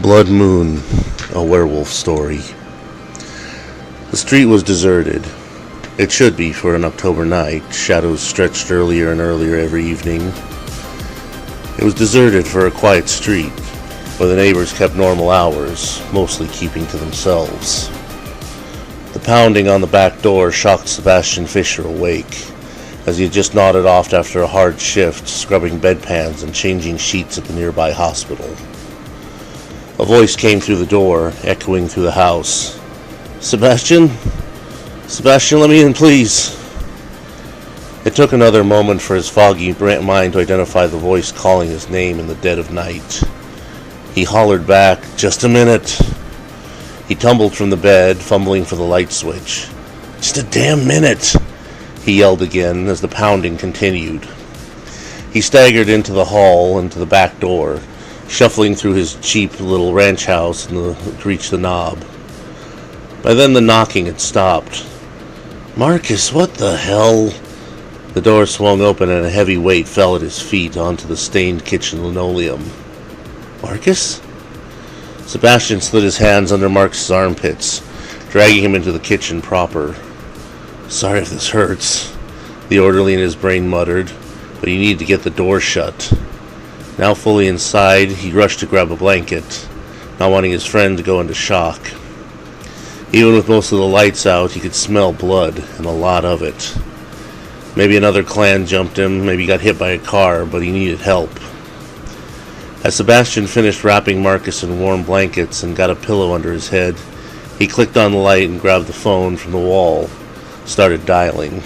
Blood Moon, a werewolf story. The street was deserted. It should be for an October night. Shadows stretched earlier and earlier every evening. It was deserted for a quiet street, where the neighbors kept normal hours, mostly keeping to themselves. The pounding on the back door shocked Sebastian Fisher awake, as he had just nodded off after a hard shift, scrubbing bedpans and changing sheets at the nearby hospital. A voice came through the door, echoing through the house. Sebastian? Sebastian, let me in, please. It took another moment for his foggy mind to identify the voice calling his name in the dead of night. He hollered back, "Just a minute." He tumbled from the bed, fumbling for the light switch. "Just a damn minute," he yelled again as the pounding continued. He staggered into the hall and to the back door, shuffling through his cheap little ranch house to reach the knob. By then the knocking had stopped. "Marcus, what the hell?" The door swung open and a heavy weight fell at his feet onto the stained kitchen linoleum. "Marcus?" Sebastian slid his hands under Marcus's armpits, dragging him into the kitchen proper. "Sorry if this hurts," the orderly in his brain muttered, "but you need to get the door shut." Now fully inside, he rushed to grab a blanket, not wanting his friend to go into shock. Even with most of the lights out, he could smell blood, and a lot of it. Maybe another clan jumped him, maybe he got hit by a car, but he needed help. As Sebastian finished wrapping Marcus in warm blankets and got a pillow under his head, he clicked on the light and grabbed the phone from the wall, started dialing.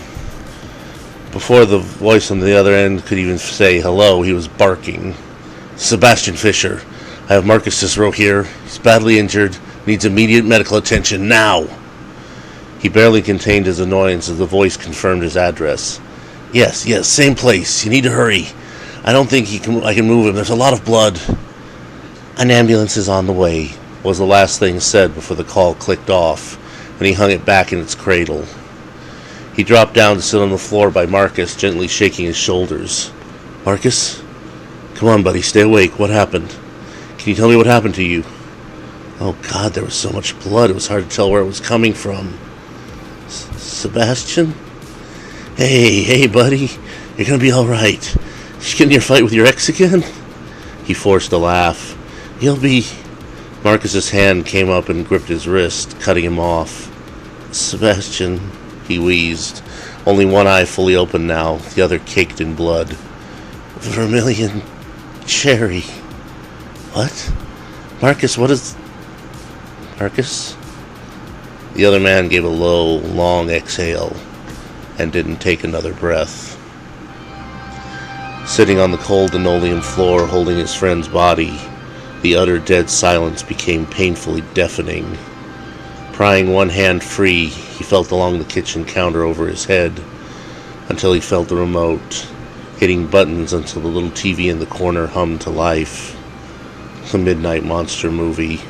Before the voice on the other end could even say hello, he was barking. "Sebastian Fisher, I have Marcus Cicero here. He's badly injured, needs immediate medical attention now." He barely contained his annoyance as the voice confirmed his address. Yes, same place. You need to hurry. I don't think I can move him. There's a lot of blood." "An ambulance is on the way," was the last thing said before the call clicked off, and he hung it back in its cradle. He dropped down to sit on the floor by Marcus, gently shaking his shoulders. "Marcus? Come on, buddy, stay awake. What happened? Can you tell me what happened to you?" Oh, God, there was so much blood, it was hard to tell where it was coming from. "Sebastian? Hey, buddy. You're gonna be all right. Did you get in your fight with your ex again?" He forced a laugh. "You'll be..." Marcus's hand came up and gripped his wrist, cutting him off. "Sebastian," he wheezed, only one eye fully open now, the other caked in blood. "Vermilion cherry." "What? Marcus, what is..." "Marcus?" The other man gave a low, long exhale and didn't take another breath. Sitting on the cold linoleum floor, holding his friend's body, the utter dead silence became painfully deafening. Prying one hand free, he felt along the kitchen counter over his head until he felt the remote, hitting buttons until the little TV in the corner hummed to life. The Midnight Monster movie,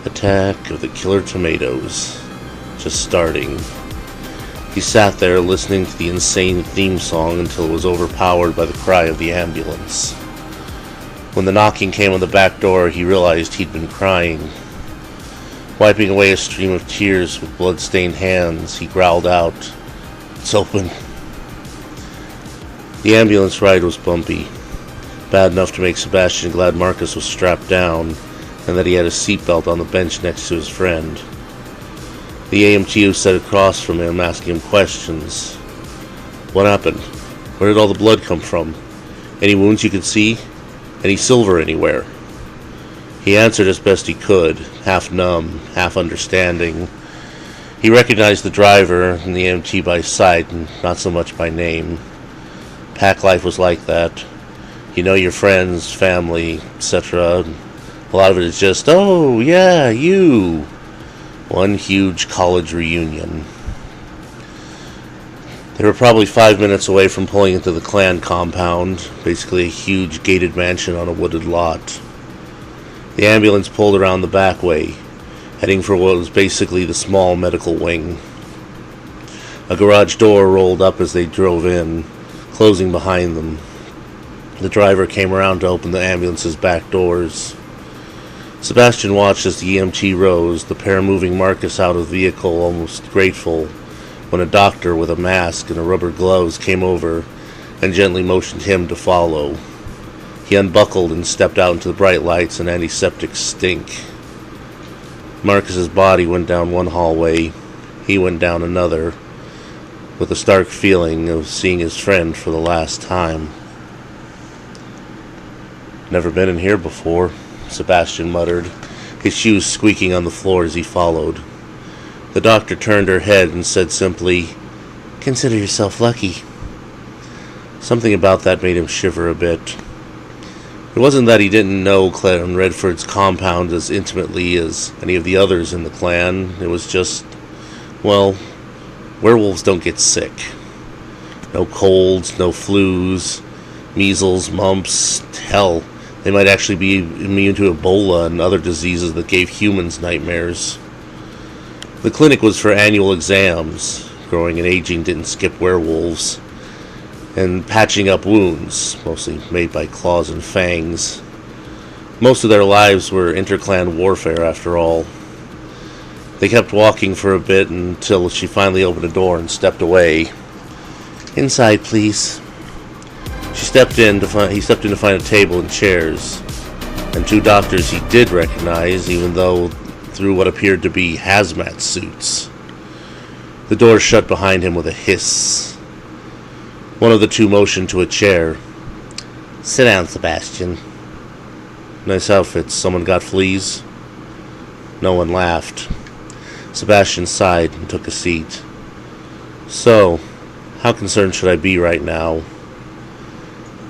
Attack of the Killer Tomatoes, just starting. He sat there listening to the insane theme song until it was overpowered by the cry of the ambulance. When the knocking came on the back door, he realized he'd been crying. Wiping away a stream of tears with blood-stained hands, he growled out, "It's open." The ambulance ride was bumpy, bad enough to make Sebastian glad Marcus was strapped down and that he had a seatbelt on the bench next to his friend. The AMT who sat across from him, asking him questions. "What happened? Where did all the blood come from? Any wounds you could see? Any silver anywhere?" He answered as best he could, half numb, half understanding. He recognized the driver and the AMT by sight, and not so much by name. Pack life was like that. You know your friends, family, etc. A lot of it is just, "Oh, yeah, you." One huge college reunion. They were probably 5 minutes away from pulling into the clan compound, basically a huge gated mansion on a wooded lot. The ambulance pulled around the back way, heading for what was basically the small medical wing. A garage door rolled up as they drove in, closing behind them. The driver came around to open the ambulance's back doors. Sebastian watched as the EMT rose, the pair moving Marcus out of the vehicle, almost grateful, when a doctor with a mask and rubber gloves came over and gently motioned him to follow. He unbuckled and stepped out into the bright lights and antiseptic stink. Marcus's body went down one hallway. He went down another, with a stark feeling of seeing his friend for the last time. "Never been in here before," Sebastian muttered, his shoes squeaking on the floor as he followed. The doctor turned her head and said simply, "Consider yourself lucky." Something about that made him shiver a bit. It wasn't that he didn't know Clan Redford's compound as intimately as any of the others in the clan. It was just, well, werewolves don't get sick. No colds, no flus, measles, mumps, hell, they might actually be immune to Ebola and other diseases that gave humans nightmares. The clinic was for annual exams. Growing and aging didn't skip werewolves. And patching up wounds, mostly made by claws and fangs. Most of their lives were interclan warfare, after all. They kept walking for a bit until she finally opened a door and stepped away. "Inside, please." He stepped in to find a table and chairs, and two doctors he did recognize, even though through what appeared to be hazmat suits. The door shut behind him with a hiss. One of the two motioned to a chair. "Sit down, Sebastian." "Nice outfits. Someone got fleas?" No one laughed. Sebastian sighed and took a seat. "So, how concerned should I be right now?"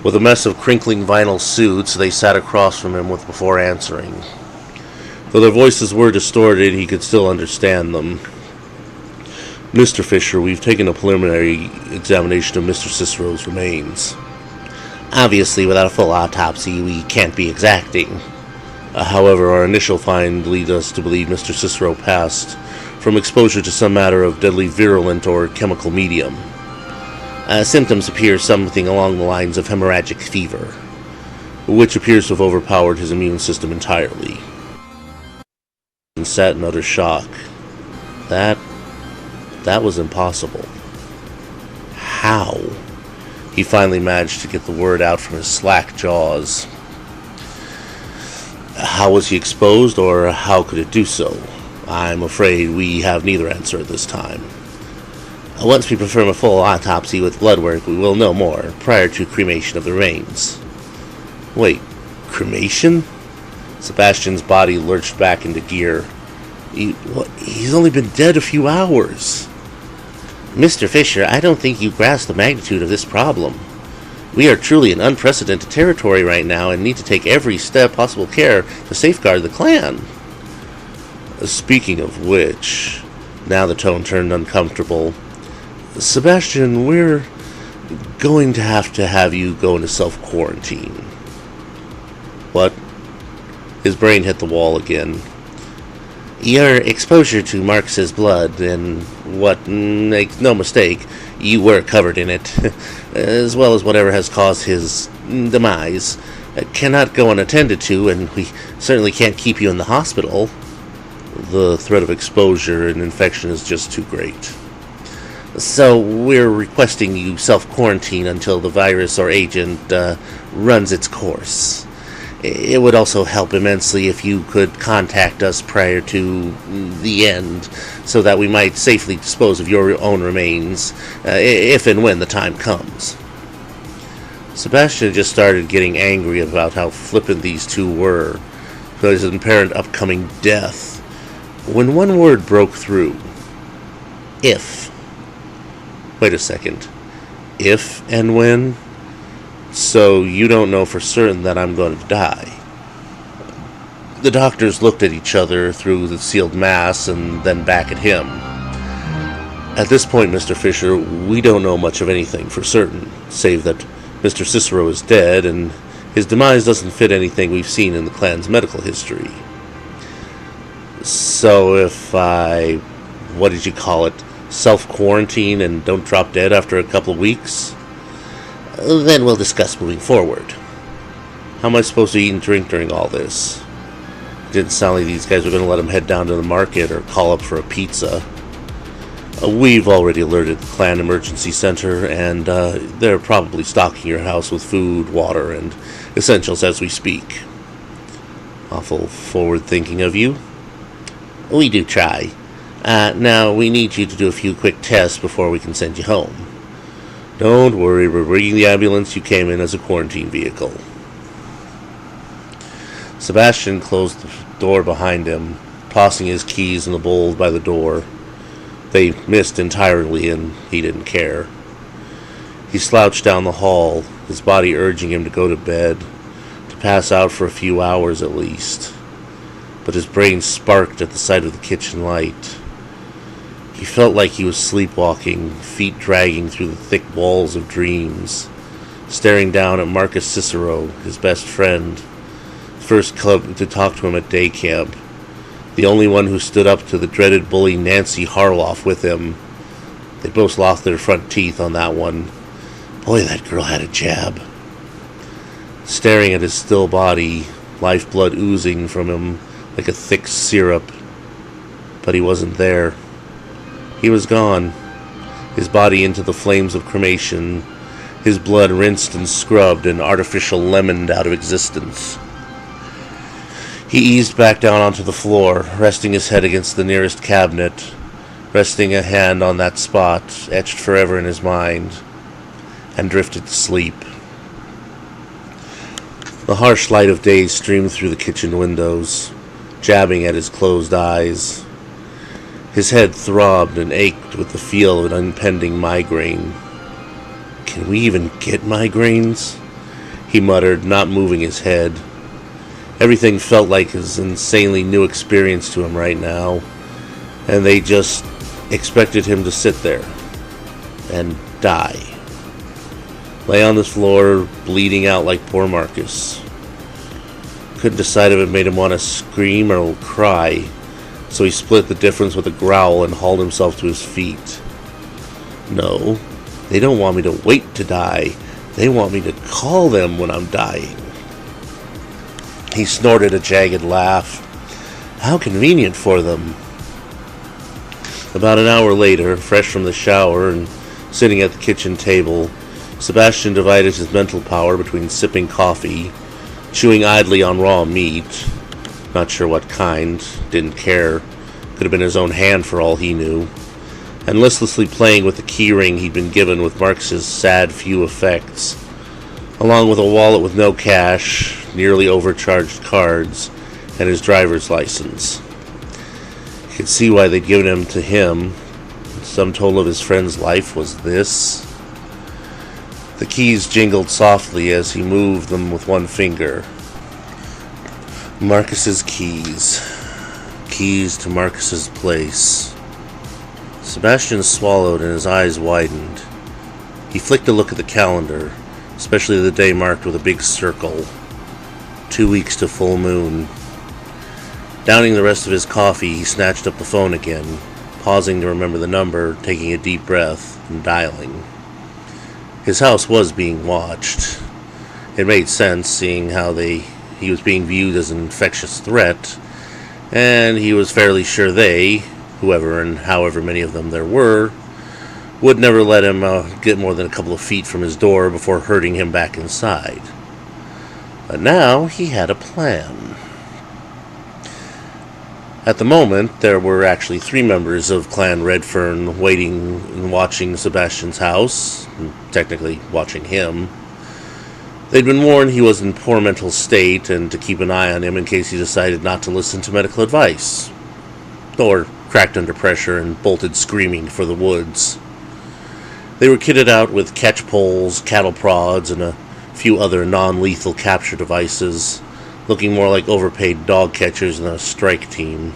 With a mess of crinkling vinyl suits, they sat across from him before answering. Though their voices were distorted, he could still understand them. "Mr. Fisher, we've taken a preliminary examination of Mr. Cicero's remains. Obviously, without a full autopsy, we can't be exacting. However, our initial find leads us to believe Mr. Cicero passed from exposure to some matter of deadly virulent or chemical medium. Symptoms appear something along the lines of hemorrhagic fever, which appears to have overpowered his immune system entirely." And sat in utter shock. That was impossible. How? He finally managed to get the word out from his slack jaws. How was he exposed, or how could it do so? I'm afraid we have neither answer at this time. Once we perform a full autopsy with blood work, we will know more, prior to cremation of the remains. Wait, cremation? Sebastian's body lurched back into gear. He's only been dead a few hours. Mr. Fisher, I don't think you grasp the magnitude of this problem. We are truly in unprecedented territory right now and need to take every possible care to safeguard the clan. Speaking of which, now the tone turned uncomfortable. Sebastian, we're going to have you go into self-quarantine. What? His brain hit the wall again. Your exposure to Marcus's blood, and make no mistake, you were covered in it, as well as whatever has caused his demise, cannot go unattended to, and we certainly can't keep you in the hospital. The threat of exposure and infection is just too great. So we're requesting you self-quarantine until the virus or agent runs its course. It would also help immensely if you could contact us prior to the end, so that we might safely dispose of your own remains, if and when the time comes. Sebastian just started getting angry about how flippant these two were, because of his apparent upcoming death, when one word broke through. If. Wait a second. If and when? So you don't know for certain that I'm going to die. The doctors looked at each other through the sealed mask and then back at him. At this point, Mr. Fisher, we don't know much of anything for certain, save that Mr. Cicero is dead and his demise doesn't fit anything we've seen in the clan's medical history. So if I, what did you call it, self-quarantine and don't drop dead after a couple of weeks? Then we'll discuss moving forward. How am I supposed to eat and drink during all this? It didn't sound like these guys were going to let him head down to the market or call up for a pizza. We've already alerted the clan emergency center, and they're probably stocking your house with food, water, and essentials as we speak. Awful forward-thinking of you. We do try. Now, we need you to do a few quick tests before we can send you home. Don't worry, we're bringing the ambulance you came in as a quarantine vehicle. Sebastian closed the door behind him, tossing his keys in the bowl by the door. They missed entirely, and he didn't care. He slouched down the hall, his body urging him to go to bed, to pass out for a few hours at least. But his brain sparked at the sight of the kitchen light. He felt like he was sleepwalking, feet dragging through the thick walls of dreams, staring down at Marcus Cicero, his best friend, first club to talk to him at day camp, the only one who stood up to the dreaded bully Nancy Harloff with him. They both lost their front teeth on that one. Boy, that girl had a jab. Staring at his still body, lifeblood oozing from him like a thick syrup. But he wasn't there. He was gone, his body into the flames of cremation, his blood rinsed and scrubbed and artificial lemoned out of existence. He eased back down onto the floor, resting his head against the nearest cabinet, resting a hand on that spot, etched forever in his mind, and drifted to sleep. The harsh light of day streamed through the kitchen windows, jabbing at his closed eyes. His head throbbed and ached with the feel of an impending migraine. Can we even get migraines? He muttered, not moving his head. Everything felt like his insanely new experience to him right now, and they just expected him to sit there and die. Lay on the floor, bleeding out like poor Marcus. Couldn't decide if it made him want to scream or cry, so he split the difference with a growl and hauled himself to his feet. No, they don't want me to wait to die. They want me to call them when I'm dying. He snorted a jagged laugh. How convenient for them. About an hour later, fresh from the shower and sitting at the kitchen table, Sebastian divided his mental power between sipping coffee, chewing idly on raw meat, not sure what kind, didn't care, could have been his own hand for all he knew, and listlessly playing with the keyring he'd been given with Marcus's sad few effects, along with a wallet with no cash, nearly overcharged cards, and his driver's license. He could see why they'd given him to him. The sum total of his friend's life was this. The keys jingled softly as he moved them with one finger. Marcus's keys. Keys to Marcus's place. Sebastian swallowed and his eyes widened. He flicked a look at the calendar, especially the day marked with a big circle. 2 weeks to full moon. Downing the rest of his coffee, he snatched up the phone again, pausing to remember the number, taking a deep breath, and dialing. His house was being watched. It made sense, seeing how he was being viewed as an infectious threat, and he was fairly sure they, whoever and however many of them there were, would never let him get more than a couple of feet from his door before herding him back inside. But now he had a plan. At the moment, there were actually 3 members of Clan Redfern waiting and watching Sebastian's house, and technically watching him. They'd been warned he was in poor mental state and to keep an eye on him in case he decided not to listen to medical advice, or cracked under pressure and bolted screaming for the woods. They were kitted out with catch poles, cattle prods, and a few other non-lethal capture devices, looking more like overpaid dog catchers than a strike team.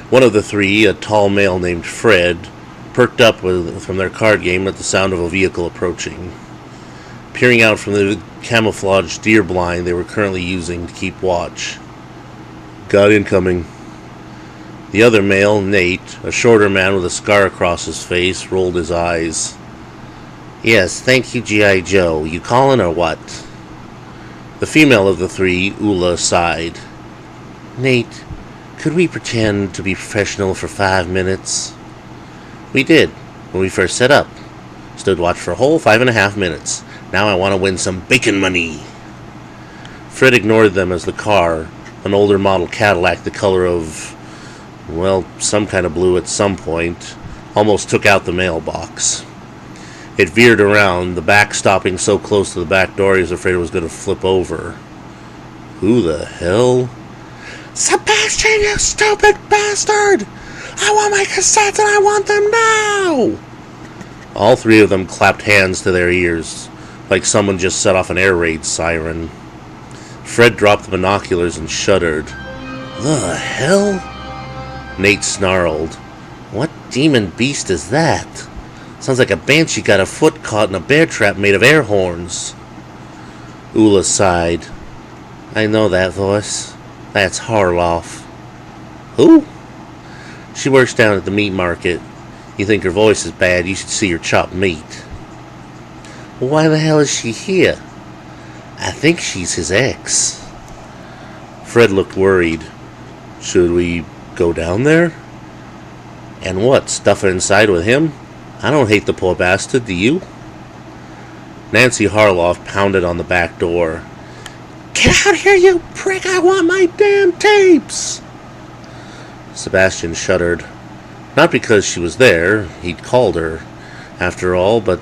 One of the 3, a tall male named Fred, perked up from their card game at the sound of a vehicle approaching. Peering out from the camouflaged deer blind they were currently using to keep watch. Got incoming. The other male, Nate, a shorter man with a scar across his face, rolled his eyes. Yes, thank you, G.I. Joe. You calling or what? The female of the 3, Ula, sighed. Nate, could we pretend to be professional for 5 minutes? We did, when we first set up. Stood watch for a whole 5.5 minutes. Now I want to win some bacon money. Fred ignored them as the car, an older model Cadillac the color of, well, some kind of blue at some point, almost took out the mailbox. It veered around, the back stopping so close to the back door he was afraid it was going to flip over. Who the hell? Sebastian, you stupid bastard! I want my cassettes and I want them now! All three of them clapped hands to their ears, like someone just set off an air raid siren. Fred dropped the binoculars and shuddered. The hell? Nate snarled. What demon beast is that? Sounds like a banshee got a foot caught in a bear trap made of air horns. Ula sighed. I know that voice. That's Harloff. Who? She works down at the meat market. You think her voice is bad, you should see her chop meat. Well, why the hell is she here? I think she's his ex. Fred looked worried. Should we go down there? And what, stuff her inside with him? I don't hate the poor bastard, do you? Nancy Harloff pounded on the back door. Get out here, you prick! I want my damn tapes! Sebastian shuddered. Not because she was there, he'd called her, after all, but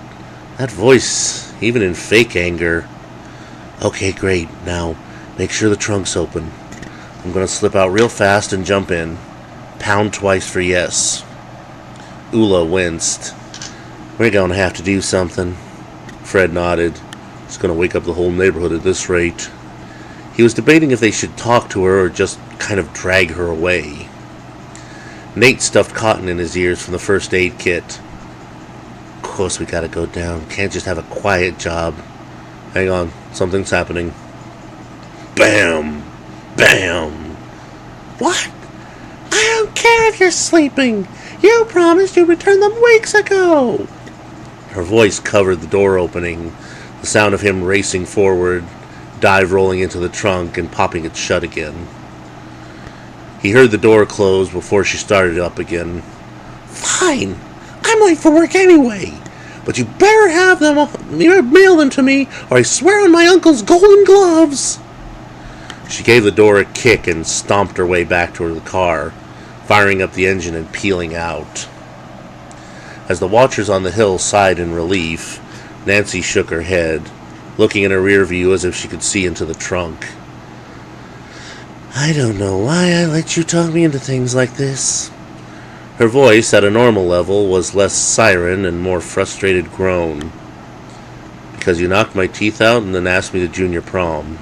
that voice, even in fake anger. Okay, great. Now, make sure the trunk's open. I'm gonna slip out real fast and jump in. Pound twice for yes. Ula winced. We're gonna have to do something. Fred nodded. It's gonna wake up the whole neighborhood at this rate. He was debating if they should talk to her or just kind of drag her away. Nate stuffed cotton in his ears from the first aid kit. Of course we gotta go down. Can't just have a quiet job. Hang on, something's happening. Bam! Bam! What? I don't care if you're sleeping! You promised you'd return them weeks ago! Her voice covered the door opening, the sound of him racing forward, dive rolling into the trunk, and popping it shut again. He heard the door close before she started up again. Fine! I'm late for work anyway! But you better have them mail them to me, or I swear on my uncle's golden gloves! She gave the door a kick and stomped her way back toward the car, firing up the engine and peeling out. As the watchers on the hill sighed in relief, Nancy shook her head, looking in her rear view as if she could see into the trunk. I don't know why I let you talk me into things like this. Her voice, at a normal level, was less siren and more frustrated groan. Because you knocked my teeth out and then asked me to junior prom.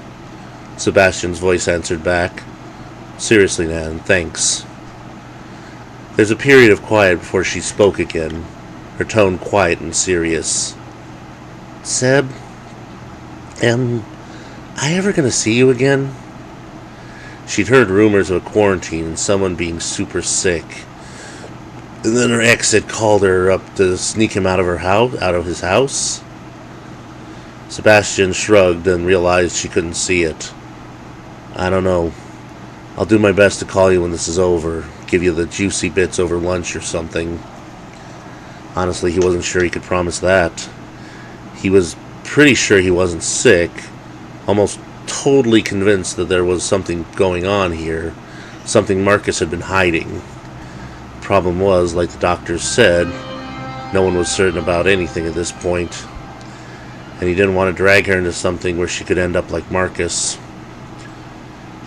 Sebastian's voice answered back. Seriously, Nan, thanks. There's a period of quiet before she spoke again, her tone quiet and serious. Seb, am I ever going to see you again? She'd heard rumors of a quarantine and someone being super sick. And then her ex had called her up to sneak him out of his house. Sebastian shrugged and realized she couldn't see it. I don't know. I'll do my best to call you when this is over. Give you the juicy bits over lunch or something. Honestly, he wasn't sure he could promise that. He was pretty sure he wasn't sick. Almost totally convinced that there was something going on here. Something Marcus had been hiding. The problem was, like the doctors said, no one was certain about anything at this point. And he didn't want to drag her into something where she could end up like Marcus.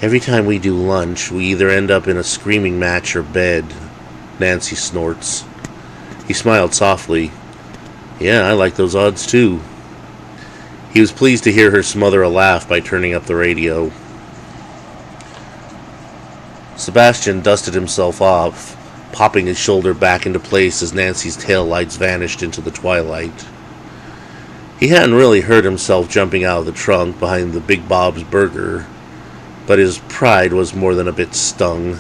Every time we do lunch, we either end up in a screaming match or bed, Nancy snorts. He smiled softly. Yeah, I like those odds too. He was pleased to hear her smother a laugh by turning up the radio. Sebastian dusted himself off, popping his shoulder back into place as Nancy's taillights vanished into the twilight. He hadn't really heard himself jumping out of the trunk behind the Big Bob's Burger, but his pride was more than a bit stung.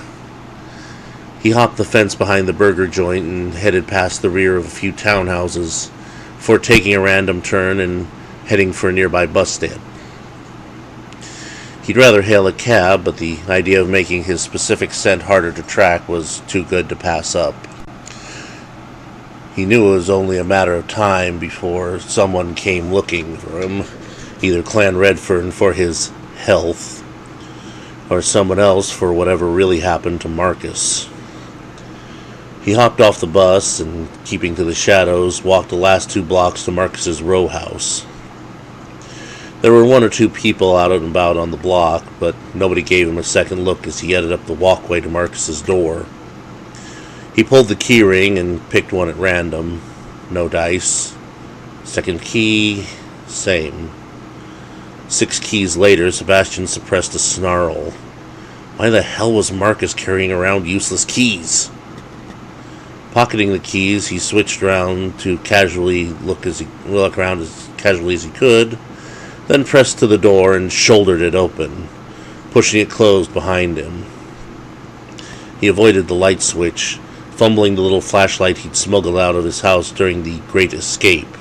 He hopped the fence behind the burger joint and headed past the rear of a few townhouses before taking a random turn and heading for a nearby bus stand. He'd rather hail a cab, but the idea of making his specific scent harder to track was too good to pass up. He knew it was only a matter of time before someone came looking for him, either Clan Redfern for his health, or someone else for whatever really happened to Marcus. He hopped off the bus and, keeping to the shadows, walked the last 2 blocks to Marcus's row house. There were 1 or 2 people out and about on the block, but nobody gave him a second look as he headed up the walkway to Marcus's door. He pulled the key ring and picked one at random. No dice. Second key, same. 6 keys later, Sebastian suppressed a snarl. Why the hell was Marcus carrying around useless keys? Pocketing the keys, he switched around to casually look around as casually as he could, then pressed to the door and shouldered it open, pushing it closed behind him. He avoided the light switch, fumbling the little flashlight he'd smuggled out of his house during the Great Escape.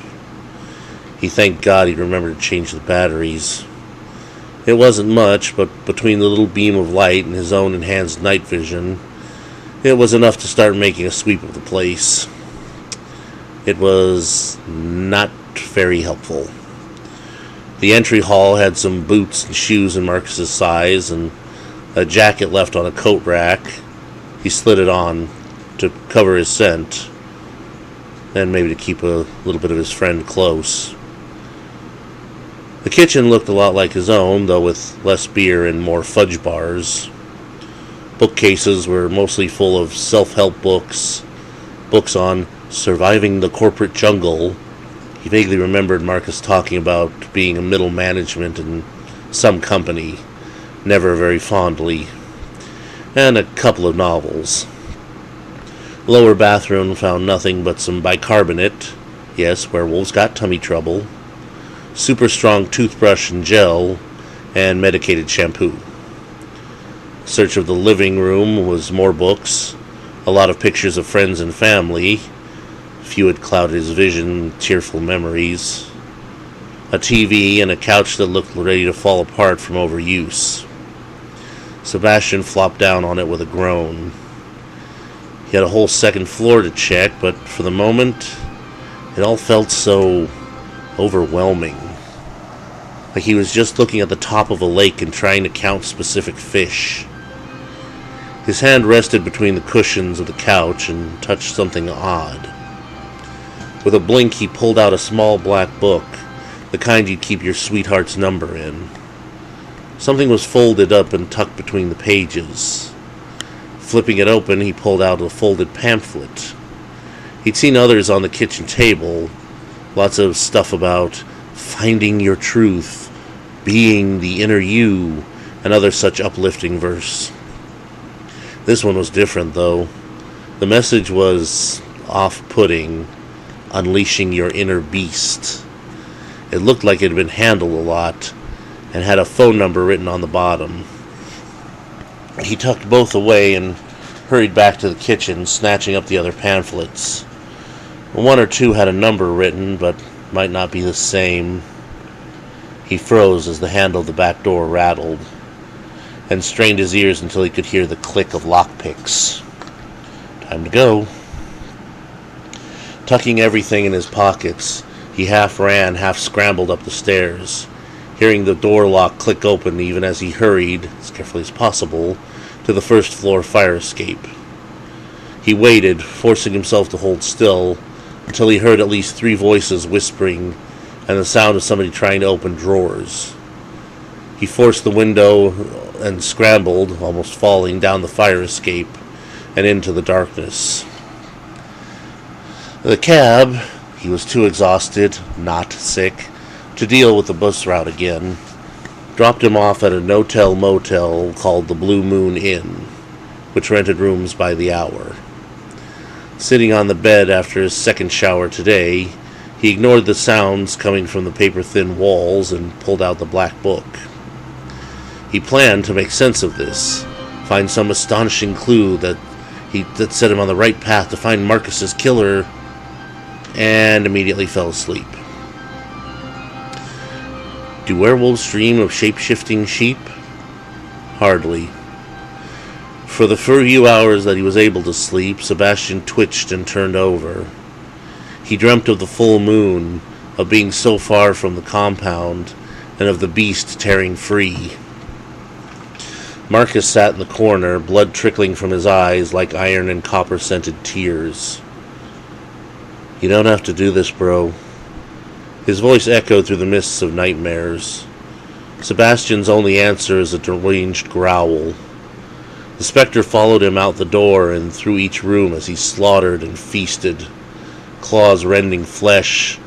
He thanked God he'd remembered to change the batteries. It wasn't much, but between the little beam of light and his own enhanced night vision, it was enough to start making a sweep of the place. It was not very helpful. The entry hall had some boots and shoes in Marcus's size and a jacket left on a coat rack. He slid it on to cover his scent, and maybe to keep a little bit of his friend close. The kitchen looked a lot like his own, though with less beer and more fudge bars. Bookcases were mostly full of self-help books on surviving the corporate jungle. He vaguely remembered Marcus talking about being a middle management in some company, never very fondly, and a couple of novels. Lower bathroom found nothing but some bicarbonate, yes, werewolves got tummy trouble, super strong toothbrush and gel, and medicated shampoo. Search of the living room was more books, a lot of pictures of friends and family. Few had clouded his vision, tearful memories. A TV and a couch that looked ready to fall apart from overuse. Sebastian flopped down on it with a groan. He had a whole second floor to check, but for the moment, it all felt so overwhelming. Like he was just looking at the top of a lake and trying to count specific fish. His hand rested between the cushions of the couch and touched something odd. With a blink, he pulled out a small black book, the kind you'd keep your sweetheart's number in. Something was folded up and tucked between the pages. Flipping it open, he pulled out a folded pamphlet. He'd seen others on the kitchen table, lots of stuff about finding your truth, being the inner you, and other such uplifting verse. This one was different, though. The message was off-putting, unleashing your inner beast. It looked like it had been handled a lot, and had a phone number written on the bottom. He tucked both away and hurried back to the kitchen, snatching up the other pamphlets. 1 or 2 had a number written, but might not be the same. He froze as the handle of the back door rattled, and strained his ears until he could hear the click of lockpicks. Time to go. Tucking everything in his pockets, he half ran, half scrambled up the stairs, hearing the door lock click open even as he hurried, as carefully as possible, to the first floor fire escape. He waited, forcing himself to hold still, until he heard at least 3 voices whispering and the sound of somebody trying to open drawers. He forced the window and scrambled, almost falling, down the fire escape and into the darkness. The cab, he was too exhausted, not sick, to deal with the bus route again, dropped him off at a no-tell motel called the Blue Moon Inn, which rented rooms by the hour. Sitting on the bed after his second shower today, he ignored the sounds coming from the paper-thin walls and pulled out the black book. He planned to make sense of this, find some astonishing clue that set him on the right path to find Marcus's killer, and immediately fell asleep. Do werewolves dream of shape-shifting sheep? Hardly. For the few hours that he was able to sleep, Sebastian twitched and turned over. He dreamt of the full moon, of being so far from the compound, and of the beast tearing free. Marcus sat in the corner, blood trickling from his eyes like iron and copper-scented tears. "You don't have to do this, bro." His voice echoed through the mists of nightmares. Sebastian's only answer is a deranged growl. The specter followed him out the door and through each room as he slaughtered and feasted, claws rending flesh,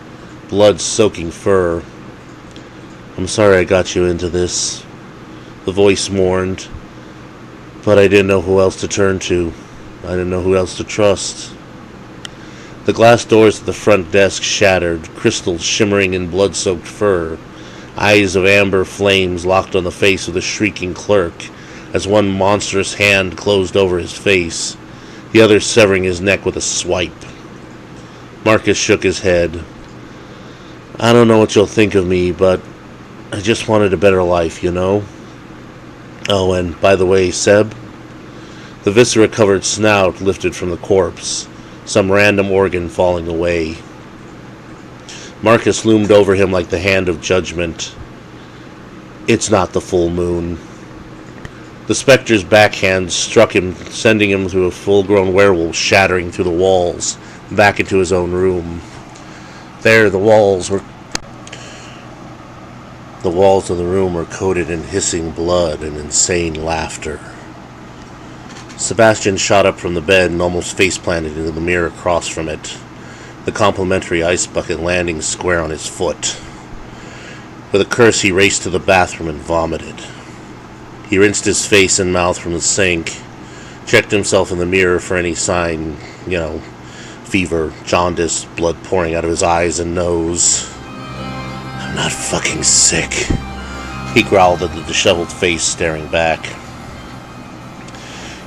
blood soaking fur. "I'm sorry I got you into this," the voice mourned, "but I didn't know who else to turn to. I didn't know who else to trust." The glass doors at the front desk shattered, crystals shimmering in blood-soaked fur. Eyes of amber flames locked on the face of the shrieking clerk as one monstrous hand closed over his face, the other severing his neck with a swipe. Marcus shook his head. "I don't know what you'll think of me, but I just wanted a better life, you know? Oh, and by the way, Seb?" The viscera-covered snout lifted from the corpse, some random organ falling away. Marcus loomed over him like the hand of judgment. "It's not the full moon." The specter's backhand struck him, sending him through a full-grown werewolf shattering through the walls, back into his own room. There, the walls of the room were coated in hissing blood and insane laughter. Sebastian shot up from the bed and almost face-planted into the mirror across from it, the complimentary ice bucket landing square on his foot. With a curse, he raced to the bathroom and vomited. He rinsed his face and mouth from the sink, checked himself in the mirror for any sign, fever, jaundice, blood pouring out of his eyes and nose. "I'm not fucking sick," he growled at the disheveled face staring back.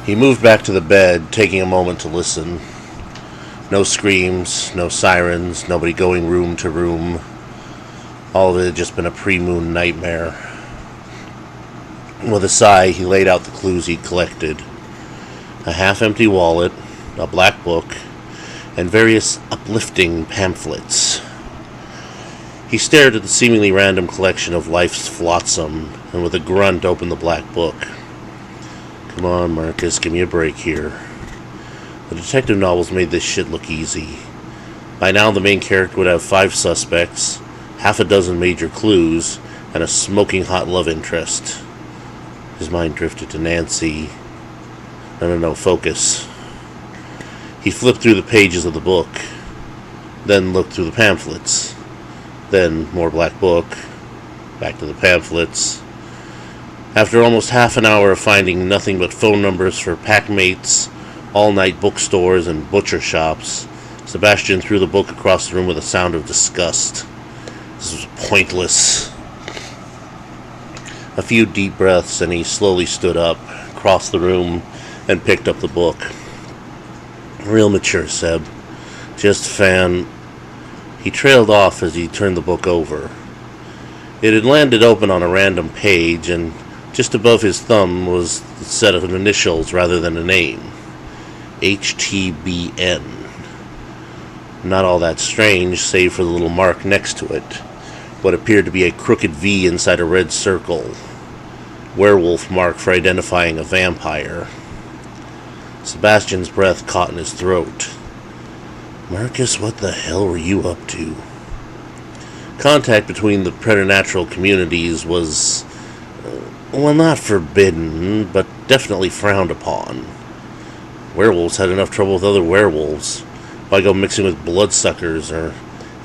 He moved back to the bed, taking a moment to listen. No screams, no sirens, nobody going room to room. All of it had just been a pre-moon nightmare. With a sigh, he laid out the clues he'd collected. A half-empty wallet, a black book, and various uplifting pamphlets. He stared at the seemingly random collection of life's flotsam, and with a grunt opened the black book. "Come on, Marcus, give me a break here." The detective novels made this shit look easy. By now the main character would have 5 suspects, half a dozen major clues, and a smoking hot love interest. His mind drifted to Nancy. No, focus. He flipped through the pages of the book, then looked through the pamphlets, then more black book, back to the pamphlets. After almost half an hour of finding nothing but phone numbers for packmates, all-night bookstores, and butcher shops, Sebastian threw the book across the room with a sound of disgust. This was pointless. A few deep breaths, and he slowly stood up, crossed the room, and picked up the book. "Real mature, Seb. Just fan..." He trailed off as he turned the book over. It had landed open on a random page, and just above his thumb was a set of initials rather than a name. HTBN. Not all that strange, save for the little mark next to it. What appeared to be a crooked V inside a red circle. Werewolf mark for identifying a vampire. Sebastian's breath caught in his throat. "Marcus, what the hell were you up to?" Contact between the preternatural communities was, not forbidden, but definitely frowned upon. Werewolves had enough trouble with other werewolves. Why go mixing with bloodsuckers or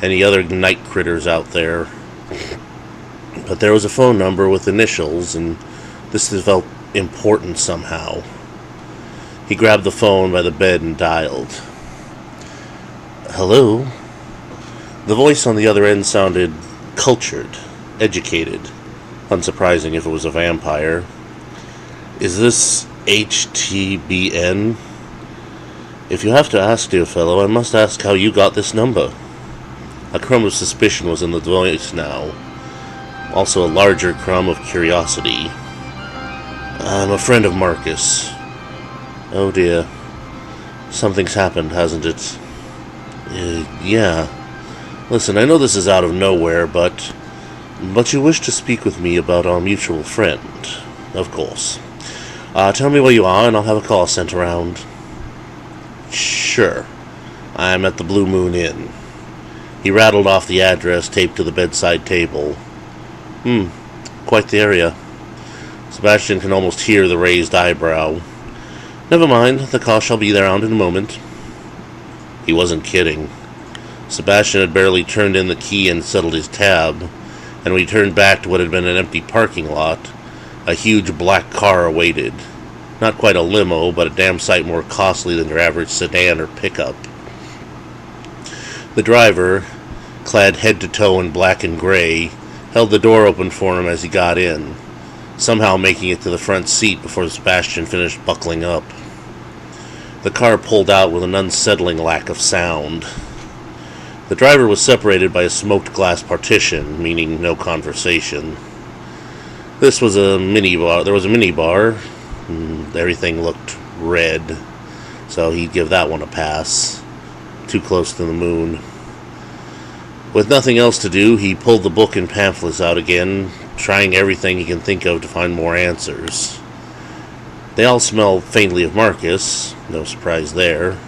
any other night critters out there? But there was a phone number with initials, and this felt important somehow. He grabbed the phone by the bed and dialed. "Hello?" The voice on the other end sounded cultured, educated. Unsurprising if it was a vampire. "Is this HTBN? If you have to ask, dear fellow, I must ask how you got this number." A crumb of suspicion was in the voice now. Also a larger crumb of curiosity. I'm a friend of Marcus. Oh dear. Something's happened, hasn't it? Yeah. Listen, I know this is out of nowhere, but you wish to speak with me about our mutual friend. Of course. Tell me where you are, and I'll have a call sent around. Sure. I'm at the Blue Moon Inn. He rattled off the address taped to the bedside table. Quite the area. Sebastian can almost hear the raised eyebrow. Never mind, the car shall be there in a moment. He wasn't kidding. Sebastian had barely turned in the key and settled his tab, and when he turned back to what had been an empty parking lot, a huge black car awaited. Not quite a limo, but a damn sight more costly than your average sedan or pickup. The driver, clad head to toe in black and gray, held the door open for him as he got in, somehow making it to the front seat before Sebastian finished buckling up. The car pulled out with an unsettling lack of sound. The driver was separated by a smoked glass partition, meaning no conversation. This was a minibar. There was a minibar. Everything looked red, so he'd give that one a pass. Too close to the moon. With nothing else to do, he pulled the book and pamphlets out again, trying everything he can think of to find more answers. They all smell faintly of Marcus, no surprise there.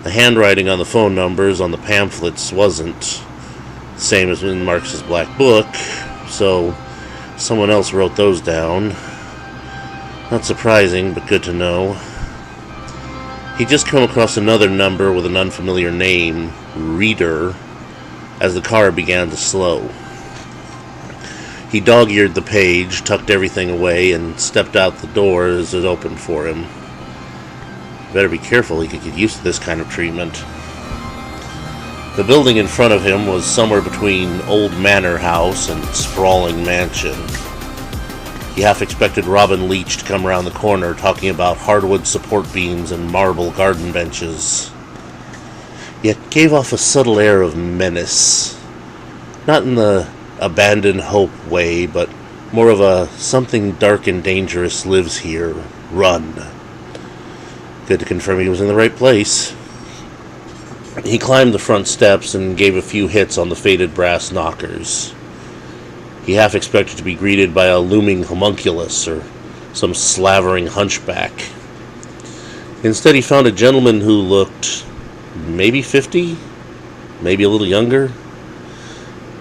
The handwriting on the phone numbers on the pamphlets wasn't the same as in Marcus's black book, so someone else wrote those down. Not surprising, but good to know. He'd just come across another number with an unfamiliar name, Reader, as the car began to slow. He dog-eared the page, tucked everything away, and stepped out the door as it opened for him. Better be careful, he could get used to this kind of treatment. The building in front of him was somewhere between old manor house and sprawling mansion. He half expected Robin Leach to come around the corner talking about hardwood support beams and marble garden benches, yet gave off a subtle air of menace. Not in the abandoned hope way, but more of a something dark and dangerous lives here. Run. Good to confirm he was in the right place. He climbed the front steps and gave a few hits on the faded brass knockers. He half expected to be greeted by a looming homunculus or some slavering hunchback. Instead, he found a gentleman who looked maybe 50, maybe a little younger.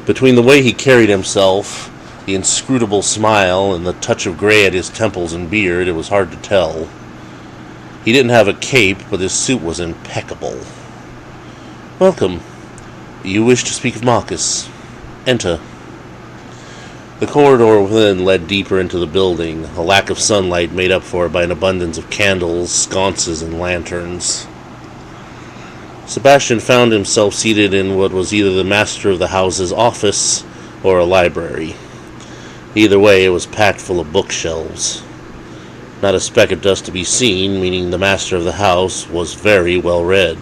Between the way he carried himself, the inscrutable smile, and the touch of gray at his temples and beard, it was hard to tell. He didn't have a cape, but his suit was impeccable. Welcome. You wish to speak of Marcus. Enter. The corridor within led deeper into the building, a lack of sunlight made up for by an abundance of candles, sconces, and lanterns. Sebastian found himself seated in what was either the master of the house's office or a library. Either way, it was packed full of bookshelves. Not a speck of dust to be seen, meaning the master of the house was very well read.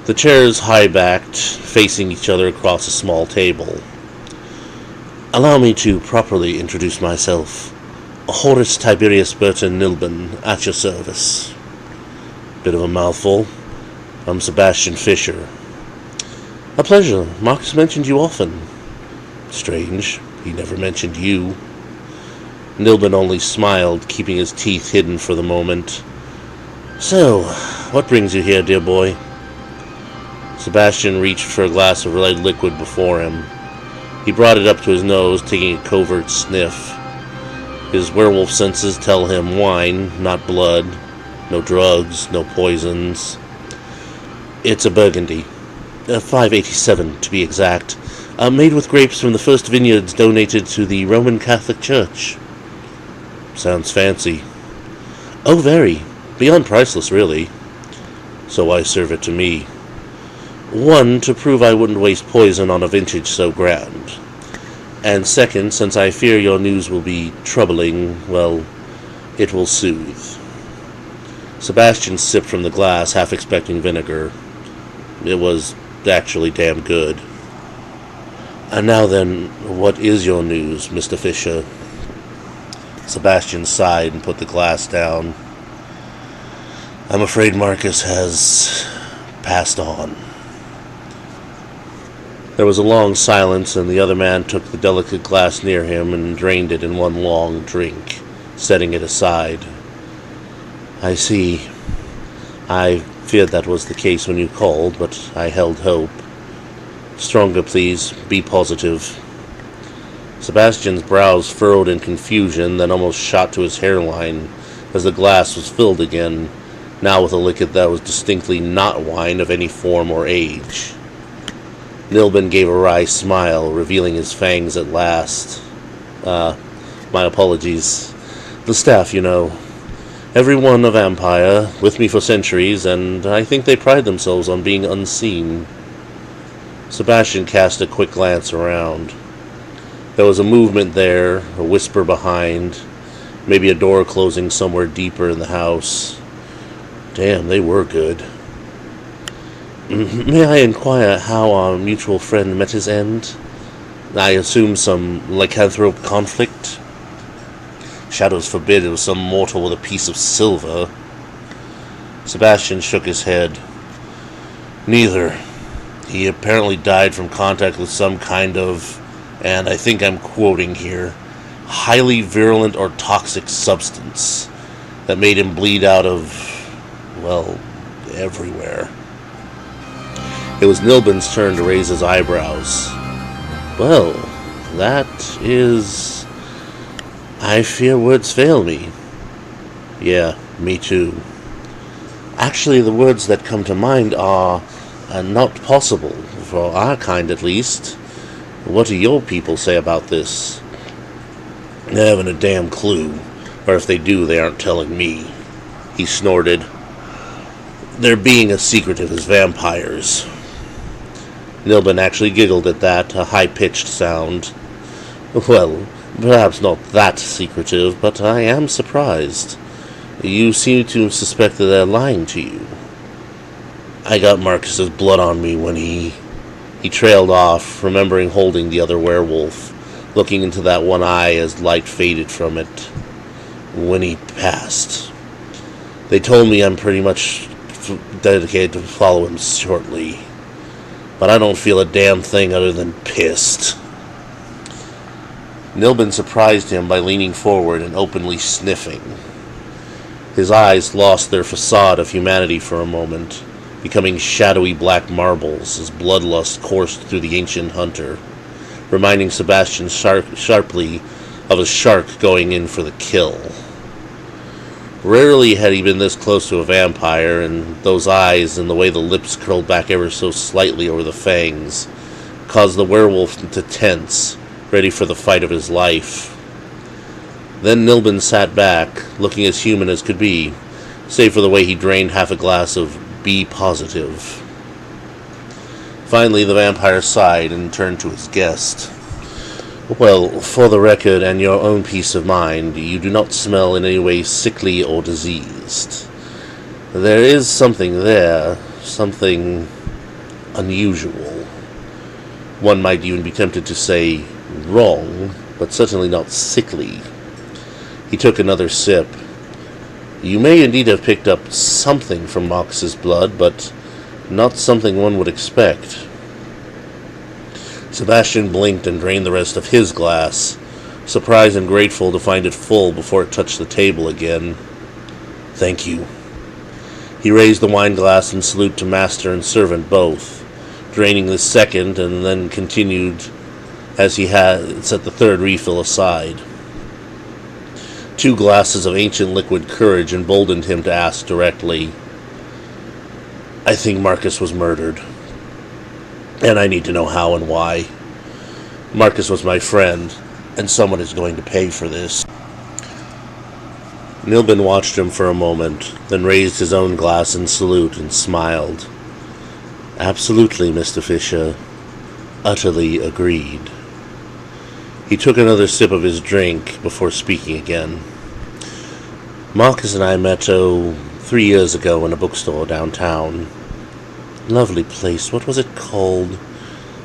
The chairs high-backed, facing each other across a small table. Allow me to properly introduce myself. Horace Tiberius Burton Nilbin, at your service. Bit of a mouthful. I'm Sebastian Fisher. A pleasure. Marcus mentioned you often. Strange. He never mentioned you. Nilbin only smiled, keeping his teeth hidden for the moment. So, what brings you here, dear boy? Sebastian reached for a glass of red liquid before him. He brought it up to his nose, taking a covert sniff. His werewolf senses tell him wine, not blood. No drugs, no poisons. It's a Burgundy. 587 to be exact. Made with grapes from the first vineyards donated to the Roman Catholic Church. Sounds fancy. Oh, very. Beyond priceless, really. So why serve it to me? One, to prove I wouldn't waste poison on a vintage so grand. And second, since I fear your news will be troubling, well, it will soothe. Sebastian sipped from the glass, half expecting vinegar. It was actually damn good. And now then, what is your news, Mr. Fisher? Sebastian sighed and put the glass down. I'm afraid Marcus has passed on. There was a long silence, and the other man took the delicate glass near him and drained it in one long drink, setting it aside. I see. I feared that was the case when you called, but I held hope. Stronger, please. Be positive. Sebastian's brows furrowed in confusion, then almost shot to his hairline as the glass was filled again, now with a liquor that was distinctly not wine of any form or age. Nilbin gave a wry smile, revealing his fangs at last. My apologies. The staff, you know. Everyone of Empire, with me for centuries, and I think they pride themselves on being unseen. Sebastian cast a quick glance around. There was a movement there, a whisper behind, maybe a door closing somewhere deeper in the house. Damn, they were good. May I inquire how our mutual friend met his end? I assume some lycanthrope conflict? Shadows forbid it was some mortal with a piece of silver. Sebastian shook his head. Neither. He apparently died from contact with some kind of, and I think I'm quoting here, highly virulent or toxic substance that made him bleed out of, well, everywhere. It was Nilbin's turn to raise his eyebrows. Well, that is... I fear words fail me. Yeah, me too. Actually, the words that come to mind are not possible, for our kind at least. What do your people say about this? They haven't a damn clue, or if they do, they aren't telling me. He snorted. They're being as secretive as vampires. Nilbin actually giggled at that, a high-pitched sound. Well, perhaps not that secretive, but I am surprised. You seem to suspect that they're lying to you. I got Marcus's blood on me when he trailed off, remembering holding the other werewolf, looking into that one eye as light faded from it. When he passed. They told me I'm pretty much dedicated to follow him shortly. But I don't feel a damn thing other than pissed. Nilbin surprised him by leaning forward and openly sniffing. His eyes lost their facade of humanity for a moment, becoming shadowy black marbles as bloodlust coursed through the ancient hunter, reminding Sebastian sharply of a shark going in for the kill. Rarely had he been this close to a vampire, and those eyes and the way the lips curled back ever so slightly over the fangs caused the werewolf to tense, ready for the fight of his life. Then Nilbin sat back, looking as human as could be, save for the way he drained half a glass of Be Positive. Finally, the vampire sighed and turned to his guest. Well, for the record and your own peace of mind, you do not smell in any way sickly or diseased. There is something there, something unusual. One might even be tempted to say wrong, but certainly not sickly. He took another sip. You may indeed have picked up something from Marcus's blood, but not something one would expect. Sebastian blinked and drained the rest of his glass, surprised and grateful to find it full before it touched the table again. Thank you. He raised the wine glass in salute to master and servant both, draining the second and then continued as he had set the third refill aside. 2 glasses of ancient liquid courage emboldened him to ask directly, I think Marcus was murdered. And I need to know how and why. Marcus was my friend, and someone is going to pay for this. Nilbin watched him for a moment, then raised his own glass in salute and smiled. Absolutely, Mr. Fisher. Utterly agreed. He took another sip of his drink before speaking again. Marcus and I met, 3 years ago in a bookstore downtown. Lovely place. What was it called?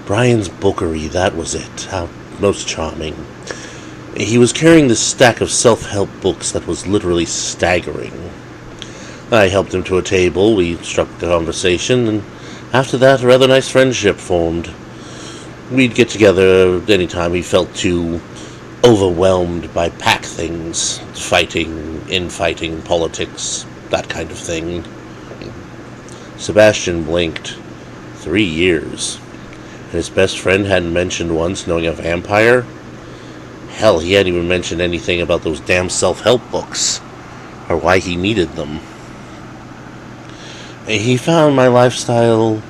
Brian's Bookery, that was it. How most charming. He was carrying this stack of self-help books that was literally staggering. I helped him to a table, we struck a conversation, and after that a rather nice friendship formed. We'd get together anytime he felt too overwhelmed by pack things, fighting, infighting, politics, that kind of thing. Sebastian blinked. 3 years. And his best friend hadn't mentioned once knowing a vampire? Hell, he hadn't even mentioned anything about those damn self-help books, or why he needed them. He found my lifestyle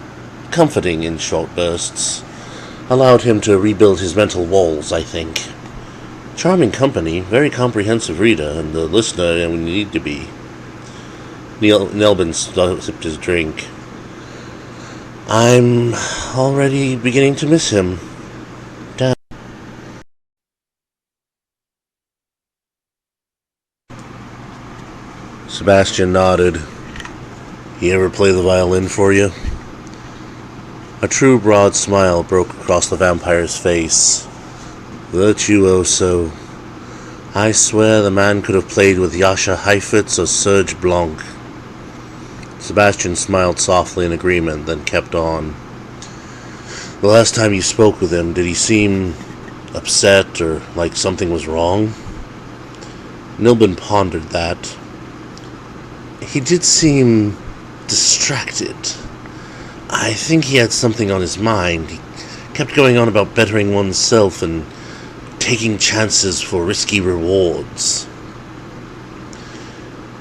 comforting in short bursts. Allowed him to rebuild his mental walls, I think. Charming company, very comprehensive reader, and the listener we need to be. Nelbin sipped his drink. I'm already beginning to miss him. Damn. Sebastian nodded. He ever play the violin for you? A true broad smile broke across the vampire's face. Virtuoso. I swear the man could have played with Yasha Heifetz or Serge Blanc. Sebastian smiled softly in agreement, then kept on. The last time you spoke with him, did he seem upset or like something was wrong? Nilbin pondered that. He did seem distracted. I think he had something on his mind. He kept going on about bettering oneself and taking chances for risky rewards.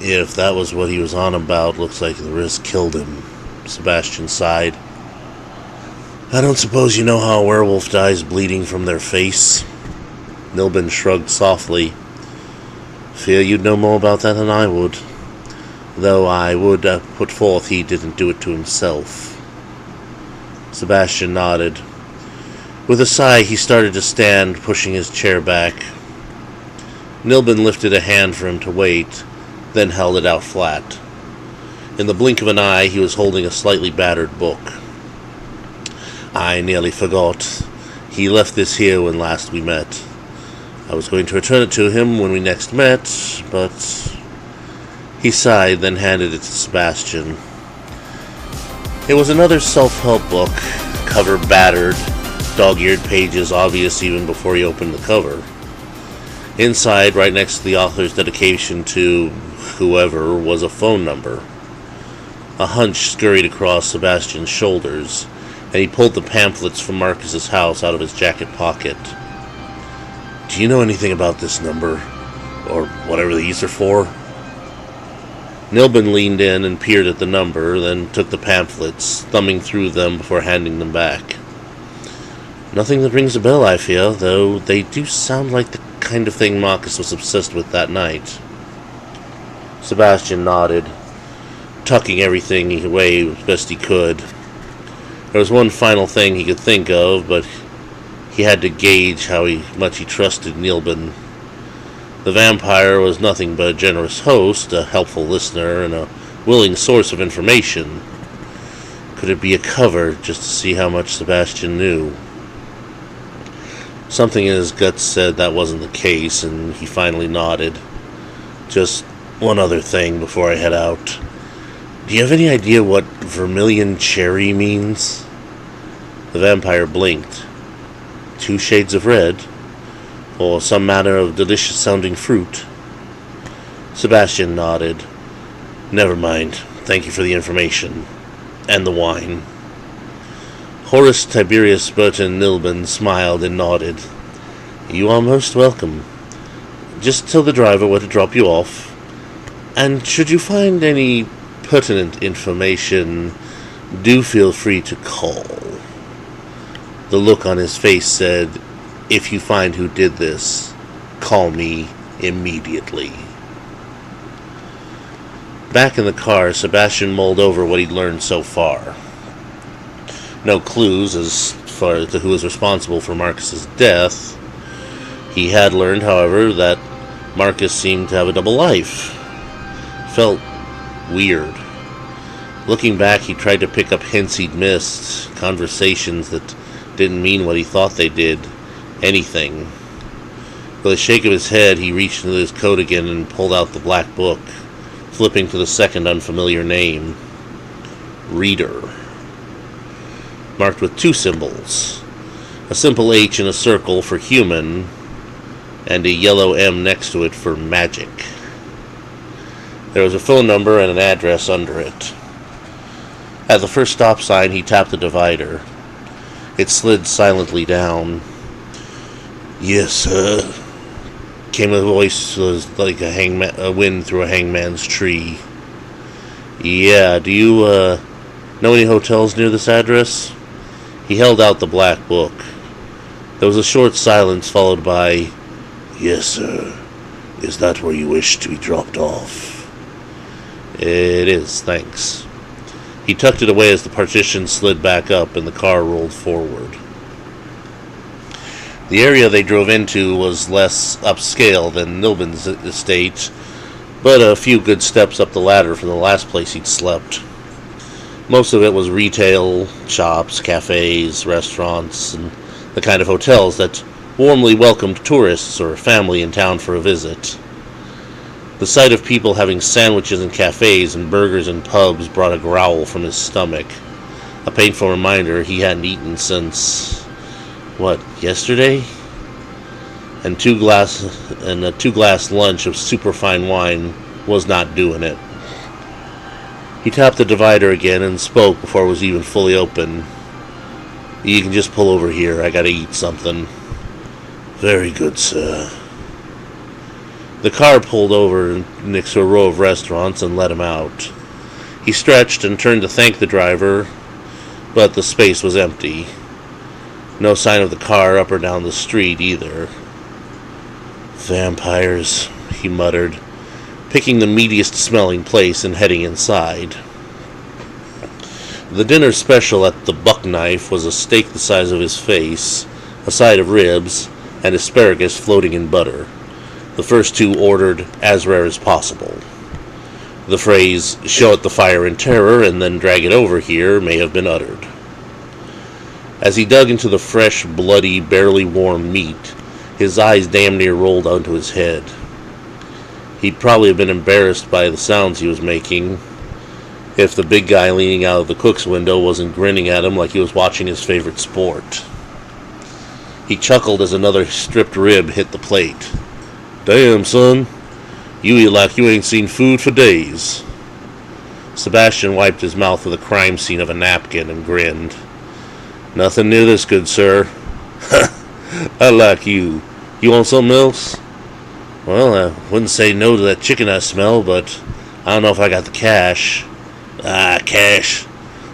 If that was what he was on about, looks like the risk killed him. Sebastian sighed. I don't suppose you know how a werewolf dies bleeding from their face? Nilbin shrugged softly. Fear you'd know more about that than I would. Though I would put forth he didn't do it to himself. Sebastian nodded. With a sigh, he started to stand, pushing his chair back. Nilbin lifted a hand for him to wait, then held it out flat. In the blink of an eye, he was holding a slightly battered book. I nearly forgot. He left this here when last we met. I was going to return it to him when we next met, but... He sighed, then handed it to Sebastian. It was another self-help book, cover battered, dog-eared pages obvious even before he opened the cover. Inside, right next to the author's dedication to whoever, was a phone number. A hunch scurried across Sebastian's shoulders, and he pulled the pamphlets from Marcus's house out of his jacket pocket. Do you know anything about this number? Or whatever these are for? Nilbin leaned in and peered at the number, then took the pamphlets, thumbing through them before handing them back. Nothing that rings a bell, I fear, though they do sound like the kind of thing Marcus was obsessed with that night. Sebastian nodded, tucking everything away as best he could. There was one final thing he could think of, but he had to gauge how much he trusted Nilbin. The vampire was nothing but a generous host, a helpful listener, and a willing source of information. Could it be a cover just to see how much Sebastian knew? Something in his guts said that wasn't the case, and he finally nodded. Just one other thing before I head out. Do you have any idea what vermilion cherry means? The vampire blinked. 2 shades of red? Or some manner of delicious-sounding fruit? Sebastian nodded. Never mind. Thank you for the information. And the wine. Horace Tiberius Burton Nilbin smiled and nodded. You are most welcome. Just tell the driver where to drop you off. And should you find any pertinent information, do feel free to call. The look on his face said, if you find who did this, call me immediately. Back in the car, Sebastian mulled over what he'd learned so far. No clues as far to who was responsible for Marcus's death. He had learned, however, that Marcus seemed to have a double life. Felt weird. Looking back, he tried to pick up hints he'd missed, conversations that didn't mean what he thought they did. Anything. With a shake of his head, he reached into his coat again and pulled out the black book, flipping to the second unfamiliar name. Reader. Marked with two symbols. A simple H in a circle for human, and a yellow M next to it for magic. There was a phone number and an address under it. At the first stop sign, he tapped the divider. It slid silently down. "Yes, sir," came a voice like a wind through a hangman's tree. "Yeah, do you know any hotels near this address?" He held out the black book. There was a short silence followed by, "Yes, sir. Is that where you wish to be dropped off?" "It is, thanks." He tucked it away as the partition slid back up and the car rolled forward. The area they drove into was less upscale than Nilbin's estate, but a few good steps up the ladder from the last place he'd slept. Most of it was retail, shops, cafes, restaurants, and the kind of hotels that warmly welcomed tourists or family in town for a visit. The sight of people having sandwiches in cafes and burgers in pubs brought a growl from his stomach, a painful reminder he hadn't eaten since, yesterday? And a two-glass lunch of superfine wine was not doing it. He tapped the divider again and spoke before it was even fully open. "You can just pull over here. I gotta eat something." "Very good, sir." The car pulled over next to a row of restaurants and let him out. He stretched and turned to thank the driver, but the space was empty. No sign of the car up or down the street either. "Vampires," he muttered, picking the meatiest smelling place and heading inside. The dinner special at the Buck Knife was a steak the size of his face, a side of ribs, and asparagus floating in butter. The first two ordered as rare as possible. The phrase, "show it the fire and terror and then drag it over here," may have been uttered. As he dug into the fresh, bloody, barely warm meat, his eyes damn near rolled onto his head. He'd probably have been embarrassed by the sounds he was making if the big guy leaning out of the cook's window wasn't grinning at him like he was watching his favorite sport. He chuckled as another stripped rib hit the plate. "Damn, son, you eat like you ain't seen food for days." Sebastian wiped his mouth with a crime scene of a napkin and grinned. "Nothing near this good, sir." "I like you. You want something else?" "Well, I wouldn't say no to that chicken I smell, but I don't know if I got the cash." "Ah, cash.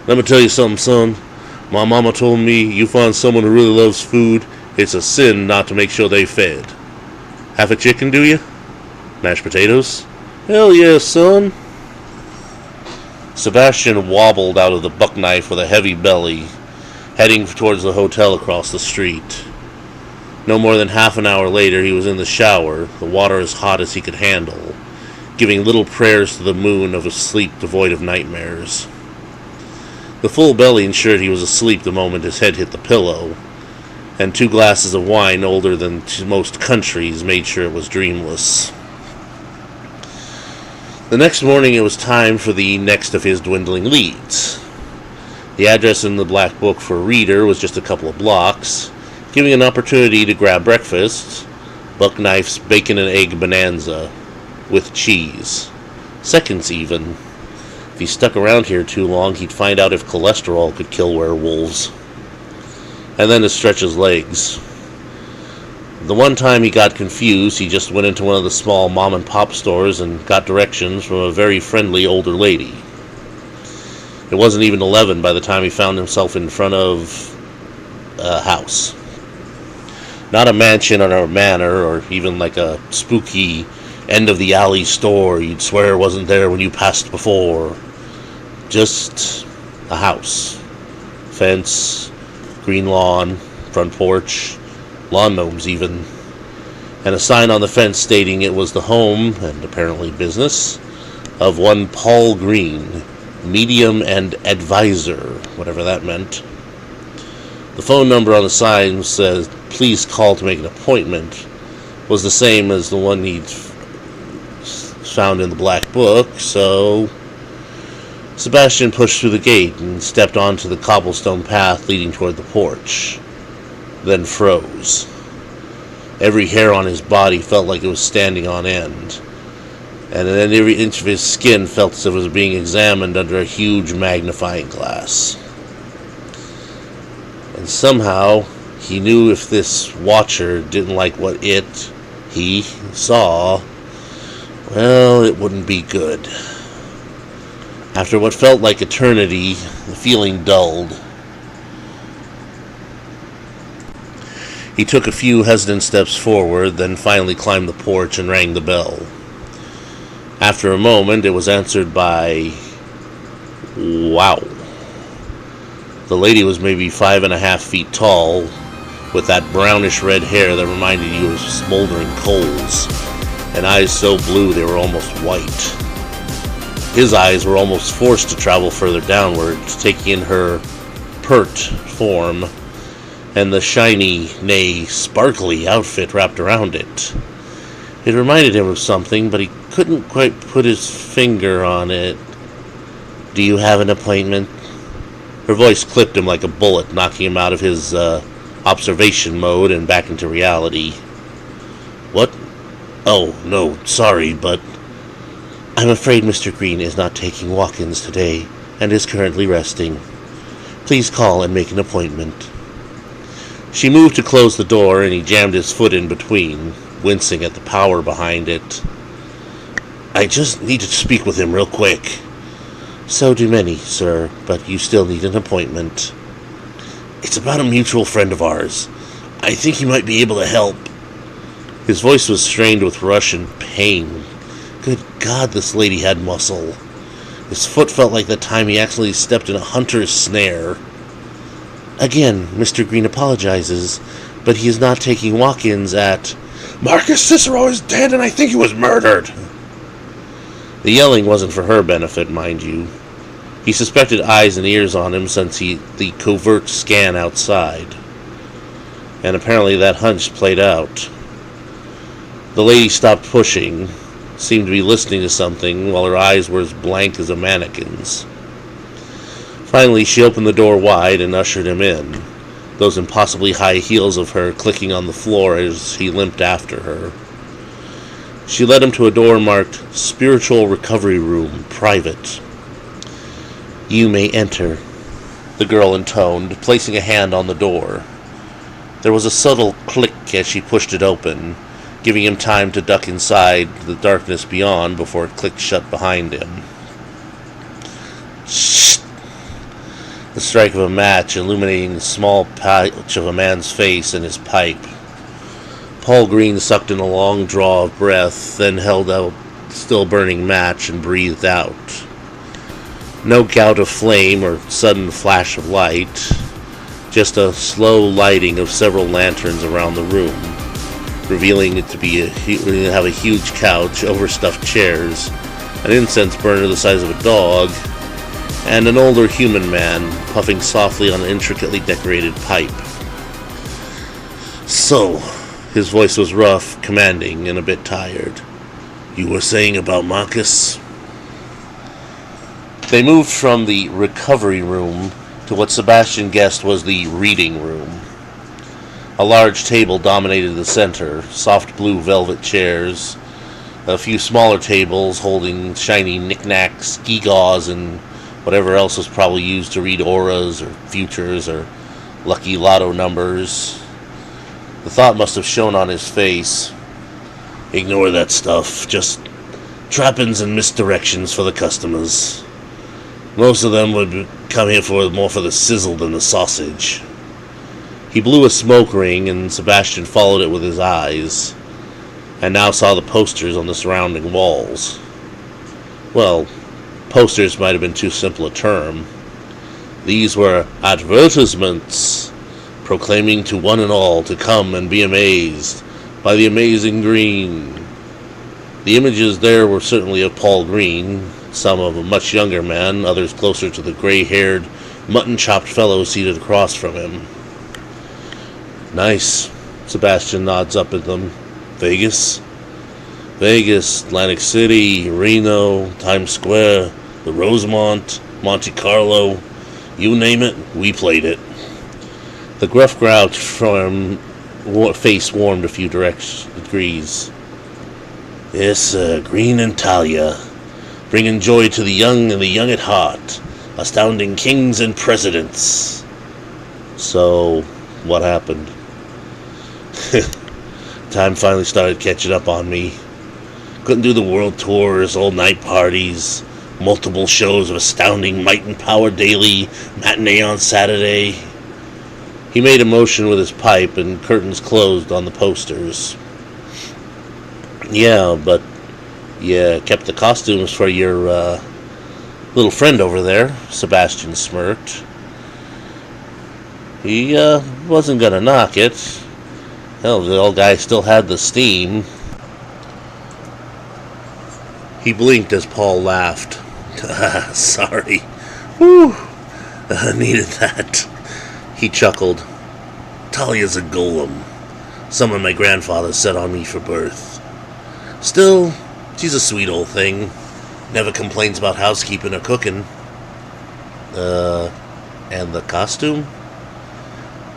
Let me tell you something, son. My mama told me you find someone who really loves food, it's a sin not to make sure they fed. Half a chicken, do you? Mashed potatoes?" "Hell yes, son." Sebastian wobbled out of the Buck Knife with a heavy belly, heading towards the hotel across the street. No more than half an hour later, he was in the shower, the water as hot as he could handle, giving little prayers to the moon of a sleep devoid of nightmares. The full belly ensured he was asleep the moment his head hit the pillow, and 2 glasses of wine older than most countries made sure it was dreamless. The next morning it was time for the next of his dwindling leads. The address in the black book for Reader was just a couple of blocks, giving an opportunity to grab breakfast, Buck Knife's bacon and egg bonanza, with cheese. Seconds even. If he stuck around here too long, he'd find out if cholesterol could kill werewolves. And then to stretch his legs. The one time he got confused, he just went into one of the small mom-and-pop stores and got directions from a very friendly older lady. It wasn't even 11 by the time he found himself in front of a house. Not a mansion or a manor or even like a spooky end-of-the-alley store you'd swear wasn't there when you passed before. Just a house. Fence, green lawn, front porch, lawn gnomes even, and a sign on the fence stating it was the home, and apparently business, of one Paul Green, medium and advisor, whatever that meant. The phone number on the sign says, "Please call to make an appointment," was the same as the one he'd found in the Black Book, so Sebastian pushed through the gate and stepped onto the cobblestone path leading toward the porch, then froze. Every hair on his body felt like it was standing on end, and then every inch of his skin felt as if it was being examined under a huge magnifying glass. And somehow, he knew if this watcher didn't like what he saw, well, it wouldn't be good. After what felt like eternity, the feeling dulled. He took a few hesitant steps forward, then finally climbed the porch and rang the bell. After a moment, it was answered by... wow. The lady was maybe 5.5 feet tall, with that brownish red hair that reminded you of smoldering coals, and eyes so blue they were almost white. His eyes were almost forced to travel further downwards, taking in her pert form and the shiny, nay, sparkly outfit wrapped around it. It reminded him of something, but he couldn't quite put his finger on it. "Do you have an appointment?" Her voice clipped him like a bullet, knocking him out of his observation mode and back into reality. "What? Oh, no, sorry, but I'm afraid Mr. Green is not taking walk-ins today and is currently resting. Please call and make an appointment." She moved to close the door, and he jammed his foot in between, wincing at the power behind it. "I just need to speak with him real quick." "So do many, sir, but you still need an appointment." "It's about a mutual friend of ours. I think he might be able to help." His voice was strained with rush and pain. Good God, this lady had muscle. His foot felt like the time he accidentally stepped in a hunter's snare. "Again, Mr. Green apologizes, but he is not taking walk-ins at..." "Marcus Cicero is dead, and I think he was murdered." The yelling wasn't for her benefit, mind you. He suspected eyes and ears on him since the covert scan outside. And apparently that hunch played out. The lady stopped pushing, seemed to be listening to something, while her eyes were as blank as a mannequin's. Finally, she opened the door wide and ushered him in, those impossibly high heels of her clicking on the floor as he limped after her. She led him to a door marked Spiritual Recovery Room, Private. "You may enter," the girl intoned, placing a hand on the door. There was a subtle click as she pushed it open, giving him time to duck inside the darkness beyond before it clicked shut behind him. "Shh!" The strike of a match illuminating the small patch of a man's face and his pipe. Paul Green sucked in a long draw of breath, then held out the still burning match and breathed out. No gout of flame or sudden flash of light, just a slow lighting of several lanterns around the room, revealing it to have a huge couch, overstuffed chairs, an incense burner the size of a dog, and an older human man puffing softly on an intricately decorated pipe. "So," his voice was rough, commanding, and a bit tired. "You were saying about Marcus?" They moved from the recovery room to what Sebastian guessed was the reading room. A large table dominated the center, soft blue velvet chairs, a few smaller tables holding shiny knickknacks, gewgaws, and whatever else was probably used to read auras or futures or lucky lotto numbers. The thought must have shown on his face. "Ignore that stuff. Just trappings and misdirections for the customers. Most of them would come here more for the sizzle than the sausage." He blew a smoke ring, and Sebastian followed it with his eyes, and now saw the posters on the surrounding walls. Well, posters might have been too simple a term. These were advertisements, proclaiming to one and all to come and be amazed by the amazing Green. The images there were certainly of Paul Green, some of a much younger man, others closer to the gray-haired, mutton-chopped fellow seated across from him. "Nice," Sebastian nods up at them. Vegas? Vegas, Atlantic City, Reno, Times Square, the Rosemont, Monte Carlo. You name it, we played it. The gruff grouch from face warmed a few degrees. Yes, Green and Talia, bringing joy to the young and the young at heart, astounding kings and presidents. So, what happened? Time finally started catching up on me. Couldn't do the world tours, all-night parties, multiple shows of astounding might and power daily, matinee on Saturday. He made a motion with his pipe and curtains closed on the posters. Yeah, but you kept the costumes for your little friend over there, Sebastian smirked. He wasn't gonna knock it. Hell, the old guy still had the steam. He blinked as Paul laughed. Sorry. Whew. Needed that. He chuckled. Talia's a golem. Someone my grandfather set on me for birth. Still, she's a sweet old thing. Never complains about housekeeping or cooking. And the costume?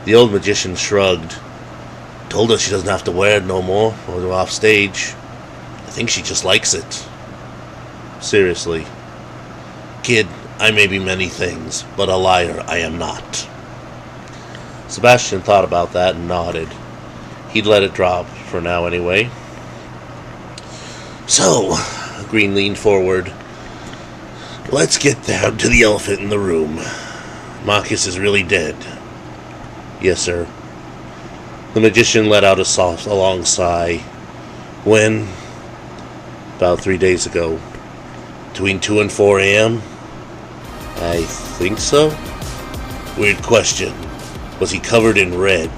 The old magician shrugged. Told her she doesn't have to wear it no more, or go off stage. I think she just likes it. Seriously. Kid, I may be many things, but a liar I am not. Sebastian thought about that and nodded. He'd let it drop, for now anyway. So, Green leaned forward. Let's get down to the elephant in the room. Marcus is really dead. Yes, sir. The magician let out a long sigh. When? About 3 days ago. Between 2 and 4 a.m.? I think so. Weird question. Was he covered in red?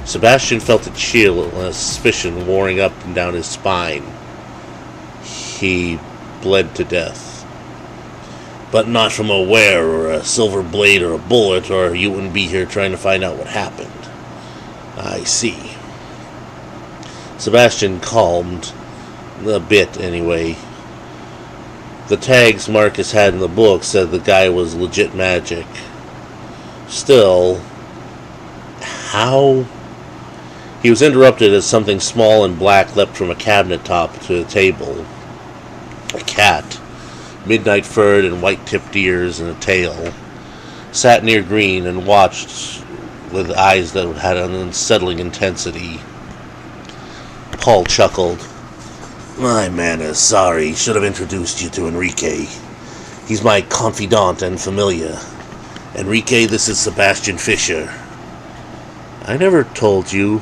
Sebastian felt a chill and a suspicion warring up and down his spine. He bled to death. But not from a wear or a silver blade or a bullet, or you wouldn't be here trying to find out what happened. I see. Sebastian calmed. A bit, anyway. The tags Marcus had in the book said the guy was legit magic. Still, how? He was interrupted as something small and black leapt from a cabinet top to the table. A cat, midnight furred and white-tipped ears and a tail, sat near Green and watched with eyes that had an unsettling intensity. Paul chuckled. My manners, sorry. Should have introduced you to Enrique. He's my confidant and familiar. Enrique, this is Sebastian Fisher. I never told you.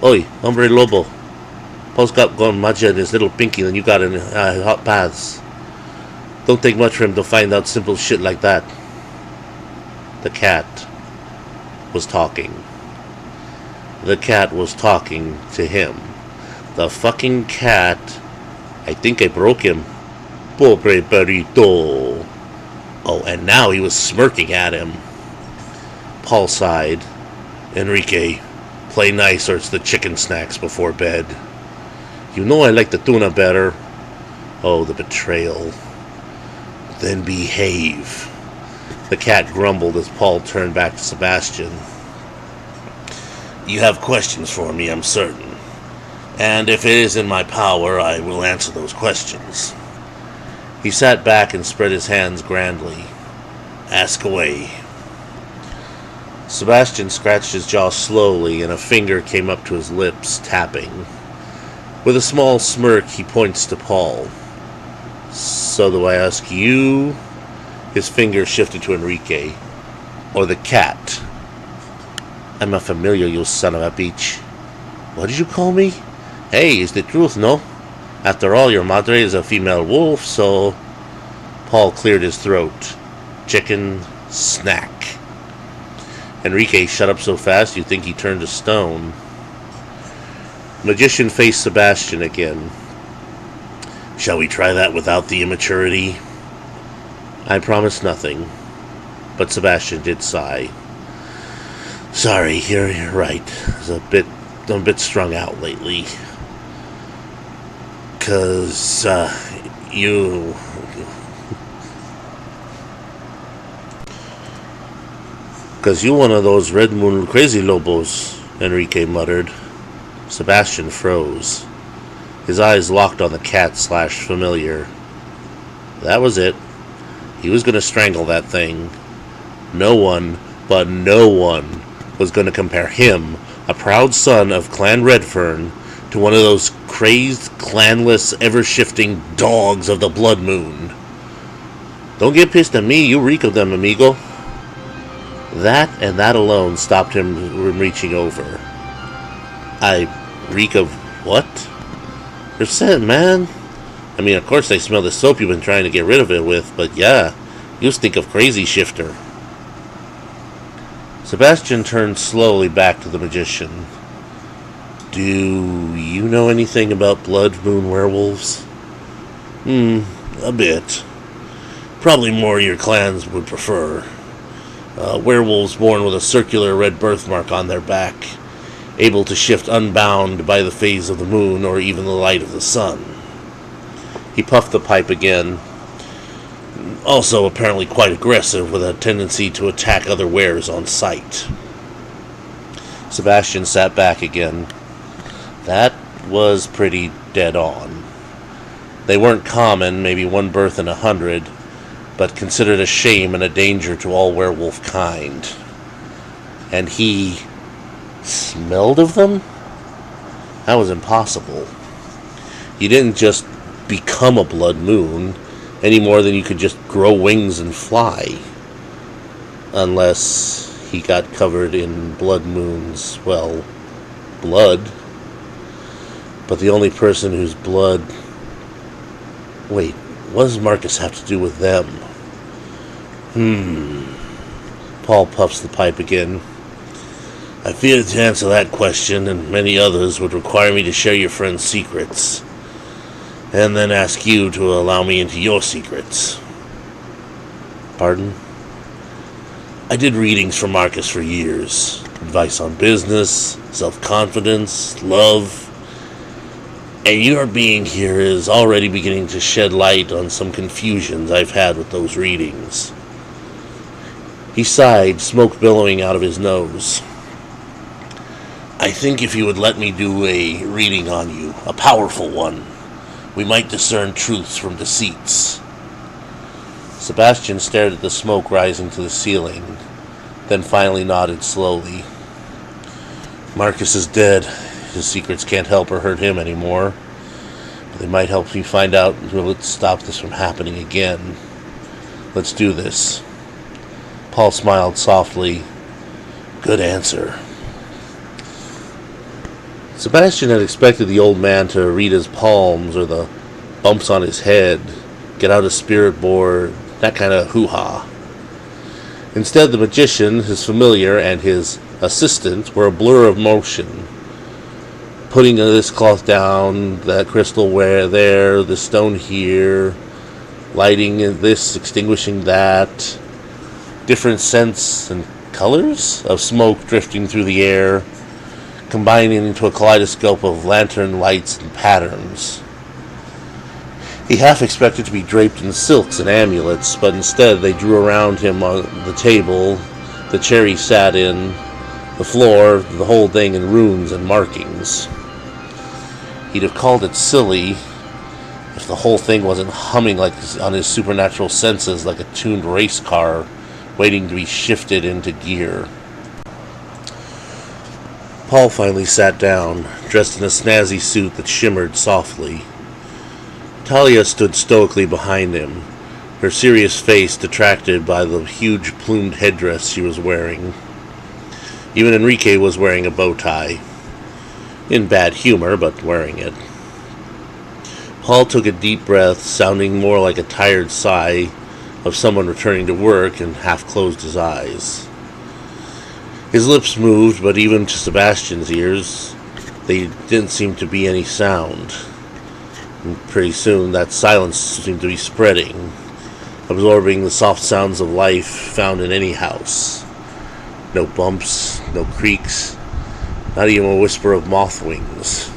Oi, hombre lobo. Paul's got gone magia in his little pinky than you got in hot baths. Don't take much for him to find out simple shit like that. The cat was talking. The cat was talking to him. The fucking cat. I think I broke him. Pobre perrito. Oh, and now he was smirking at him. Paul sighed. Enrique, play nice or it's the chicken snacks before bed. You know I like the tuna better. Oh, the betrayal. Then behave. The cat grumbled as Paul turned back to Sebastian. You have questions for me, I'm certain. And if it is in my power, I will answer those questions. He sat back and spread his hands grandly. Ask away. Sebastian scratched his jaw slowly, and a finger came up to his lips, tapping. With a small smirk, he points to Paul. So do I ask you? His finger shifted to Enrique. Or the cat? I'm a familiar, you son of a bitch. What did you call me? Hey, it's the truth, no? After all, your madre is a female wolf, so... Paul cleared his throat. Chicken snack. Enrique shut up so fast you'd think he turned to stone. Magician faced Sebastian again. Shall we try that without the immaturity? I promise nothing. But Sebastian did sigh. Sorry, you're right. It's a bit I'm a bit strung out lately. Because, you... Because you one of those Red Moon crazy lobos, Enrique muttered. Sebastian froze. His eyes locked on the cat/familiar. That was it. He was going to strangle that thing. No one, but no one, was going to compare him, a proud son of Clan Redfern, to one of those crazed, clanless, ever-shifting dogs of the Blood Moon. Don't get pissed at me, you reek of them, amigo. That and that alone stopped him from reaching over. I reek of what? They're scent, man. I mean, of course they smell the soap you've been trying to get rid of it with, but yeah, you stink of crazy shifter. Sebastian turned slowly back to the magician. Do you know anything about Blood Moon werewolves? A bit. Probably more your clans would prefer. Werewolves born with a circular red birthmark on their back, able to shift unbound by the phase of the moon or even the light of the sun. He puffed the pipe again. Also apparently quite aggressive, with a tendency to attack other wares on sight. Sebastian sat back again. That was pretty dead on. They weren't common, maybe one birth in 100, but considered a shame and a danger to all werewolf kind. And he smelled of them? That was impossible. You didn't just become a blood moon any more than you could just grow wings and fly. Unless he got covered in blood moons, well, blood. But the only person whose blood... Wait, what does Marcus have to do with them? Paul puffs the pipe again. I fear to answer that question and many others would require me to share your friend's secrets, and then ask you to allow me into your secrets. Pardon? I did readings for Marcus for years. Advice on business, self-confidence, love. And your being here is already beginning to shed light on some confusions I've had with those readings. He sighed, smoke billowing out of his nose. I think if you would let me do a reading on you, a powerful one, we might discern truths from deceits. Sebastian stared at the smoke rising to the ceiling, then finally nodded slowly. Marcus is dead. His secrets can't help or hurt him anymore. But they might help me find out will it stop this from happening again. Let's do this. Paul smiled softly. Good answer. Sebastian had expected the old man to read his palms or the bumps on his head, get out a spirit board, that kind of hoo-ha. Instead, the magician, his familiar, and his assistant were a blur of motion. Putting this cloth down, that crystal where there, the stone here, lighting this, extinguishing that, different scents and colors of smoke drifting through the air, combining into a kaleidoscope of lantern lights and patterns. He half expected to be draped in silks and amulets, but instead they drew around him on the table, the chair he sat in, the floor, the whole thing in runes and markings. He'd have called it silly if the whole thing wasn't humming like on his supernatural senses like a tuned race car waiting to be shifted into gear. Paul finally sat down, dressed in a snazzy suit that shimmered softly. Talia stood stoically behind him, her serious face detracted by the huge plumed headdress she was wearing. Even Enrique was wearing a bow tie. In bad humor, but wearing it. Paul took a deep breath, sounding more like a tired sigh of someone returning to work, and half closed his eyes. His lips moved, but even to Sebastian's ears, there didn't seem to be any sound. And pretty soon, that silence seemed to be spreading, absorbing the soft sounds of life found in any house. No bumps, no creaks, not even a whisper of moth wings.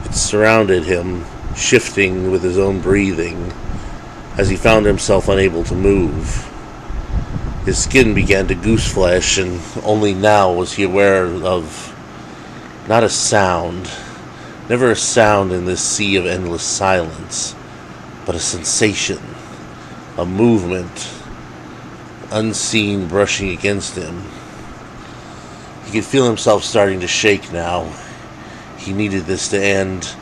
It surrounded him, shifting with his own breathing, as he found himself unable to move. His skin began to goose flesh, and only now was he aware of not a sound, never a sound in this sea of endless silence, but a sensation, a movement, unseen brushing against him. He could feel himself starting to shake now. He needed this to end,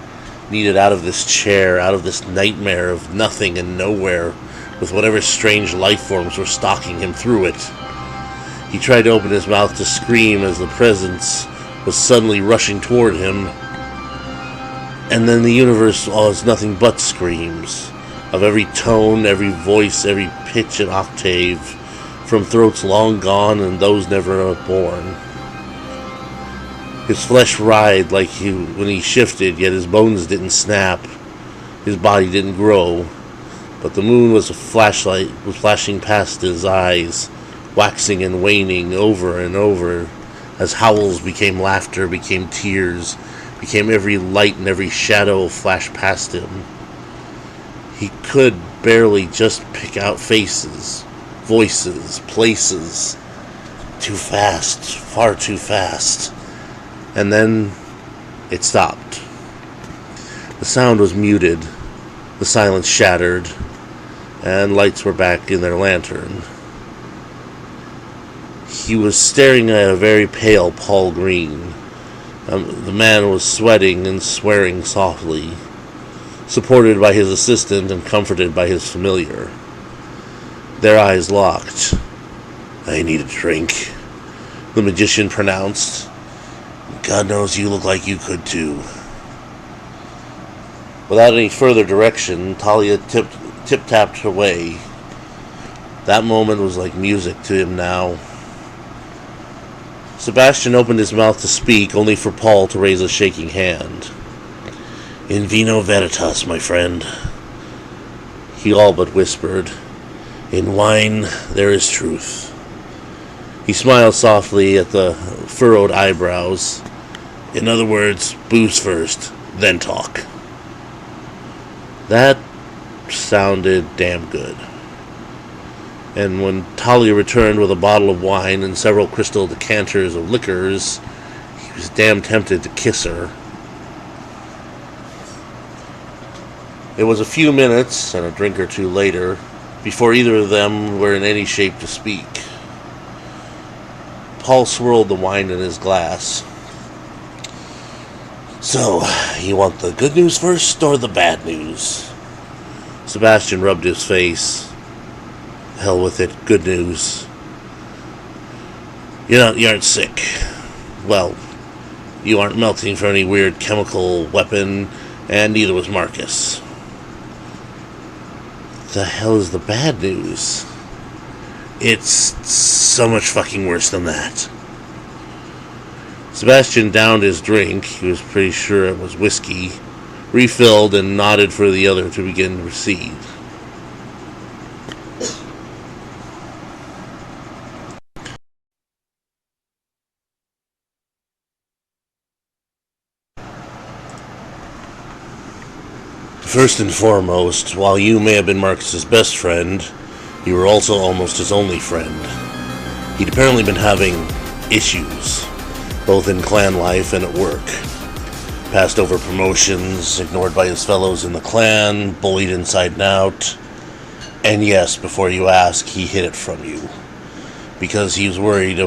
needed out of this chair, out of this nightmare of nothing and nowhere, with whatever strange life forms were stalking him through it. He tried to open his mouth to scream as the presence was suddenly rushing toward him, and then the universe was nothing but screams, of every tone, every voice, every pitch and octave, from throats long gone and those never born. His flesh writhed like when he shifted, yet his bones didn't snap, his body didn't grow, but the moon was a flashlight, was flashing past his eyes, waxing and waning over and over, as howls became laughter, became tears, became every light and every shadow flashed past him. He could barely just pick out faces, voices, places. Too fast, far too fast. And then it stopped. The sound was muted, the silence shattered, and lights were back in their lantern. He was staring at a very pale Paul Green. The man was sweating and swearing softly, supported by his assistant and comforted by his familiar. Their eyes locked. "I need a drink," the magician pronounced. "God knows you look like you could too." Without any further direction, Talia tip-tapped away. That moment was like music to him now. Sebastian opened his mouth to speak, only for Paul to raise a shaking hand. "In vino veritas, my friend," he all but whispered. "In wine there is truth." He smiled softly at the furrowed eyebrows. "In other words, booze first, then talk." That sounded damn good. And when Talia returned with a bottle of wine and several crystal decanters of liquors, he was damn tempted to kiss her. It was a few minutes, and a drink or two later, before either of them were in any shape to speak. Paul swirled the wine in his glass. "So, you want the good news first, or the bad news?" Sebastian rubbed his face. "Hell with it, good news. You aren't sick. Well, you aren't melting from any weird chemical weapon, and neither was Marcus." "The hell is the bad news?" "It's so much fucking worse than that." Sebastian downed his drink, he was pretty sure it was whiskey, refilled, and nodded for the other to begin to proceed. "First and foremost, while you may have been Marcus's best friend, you were also almost his only friend. He'd apparently been having issues, both in clan life and at work. Passed over promotions, ignored by his fellows in the clan, bullied inside and out. And yes, before you ask, he hid it from you, because he was worried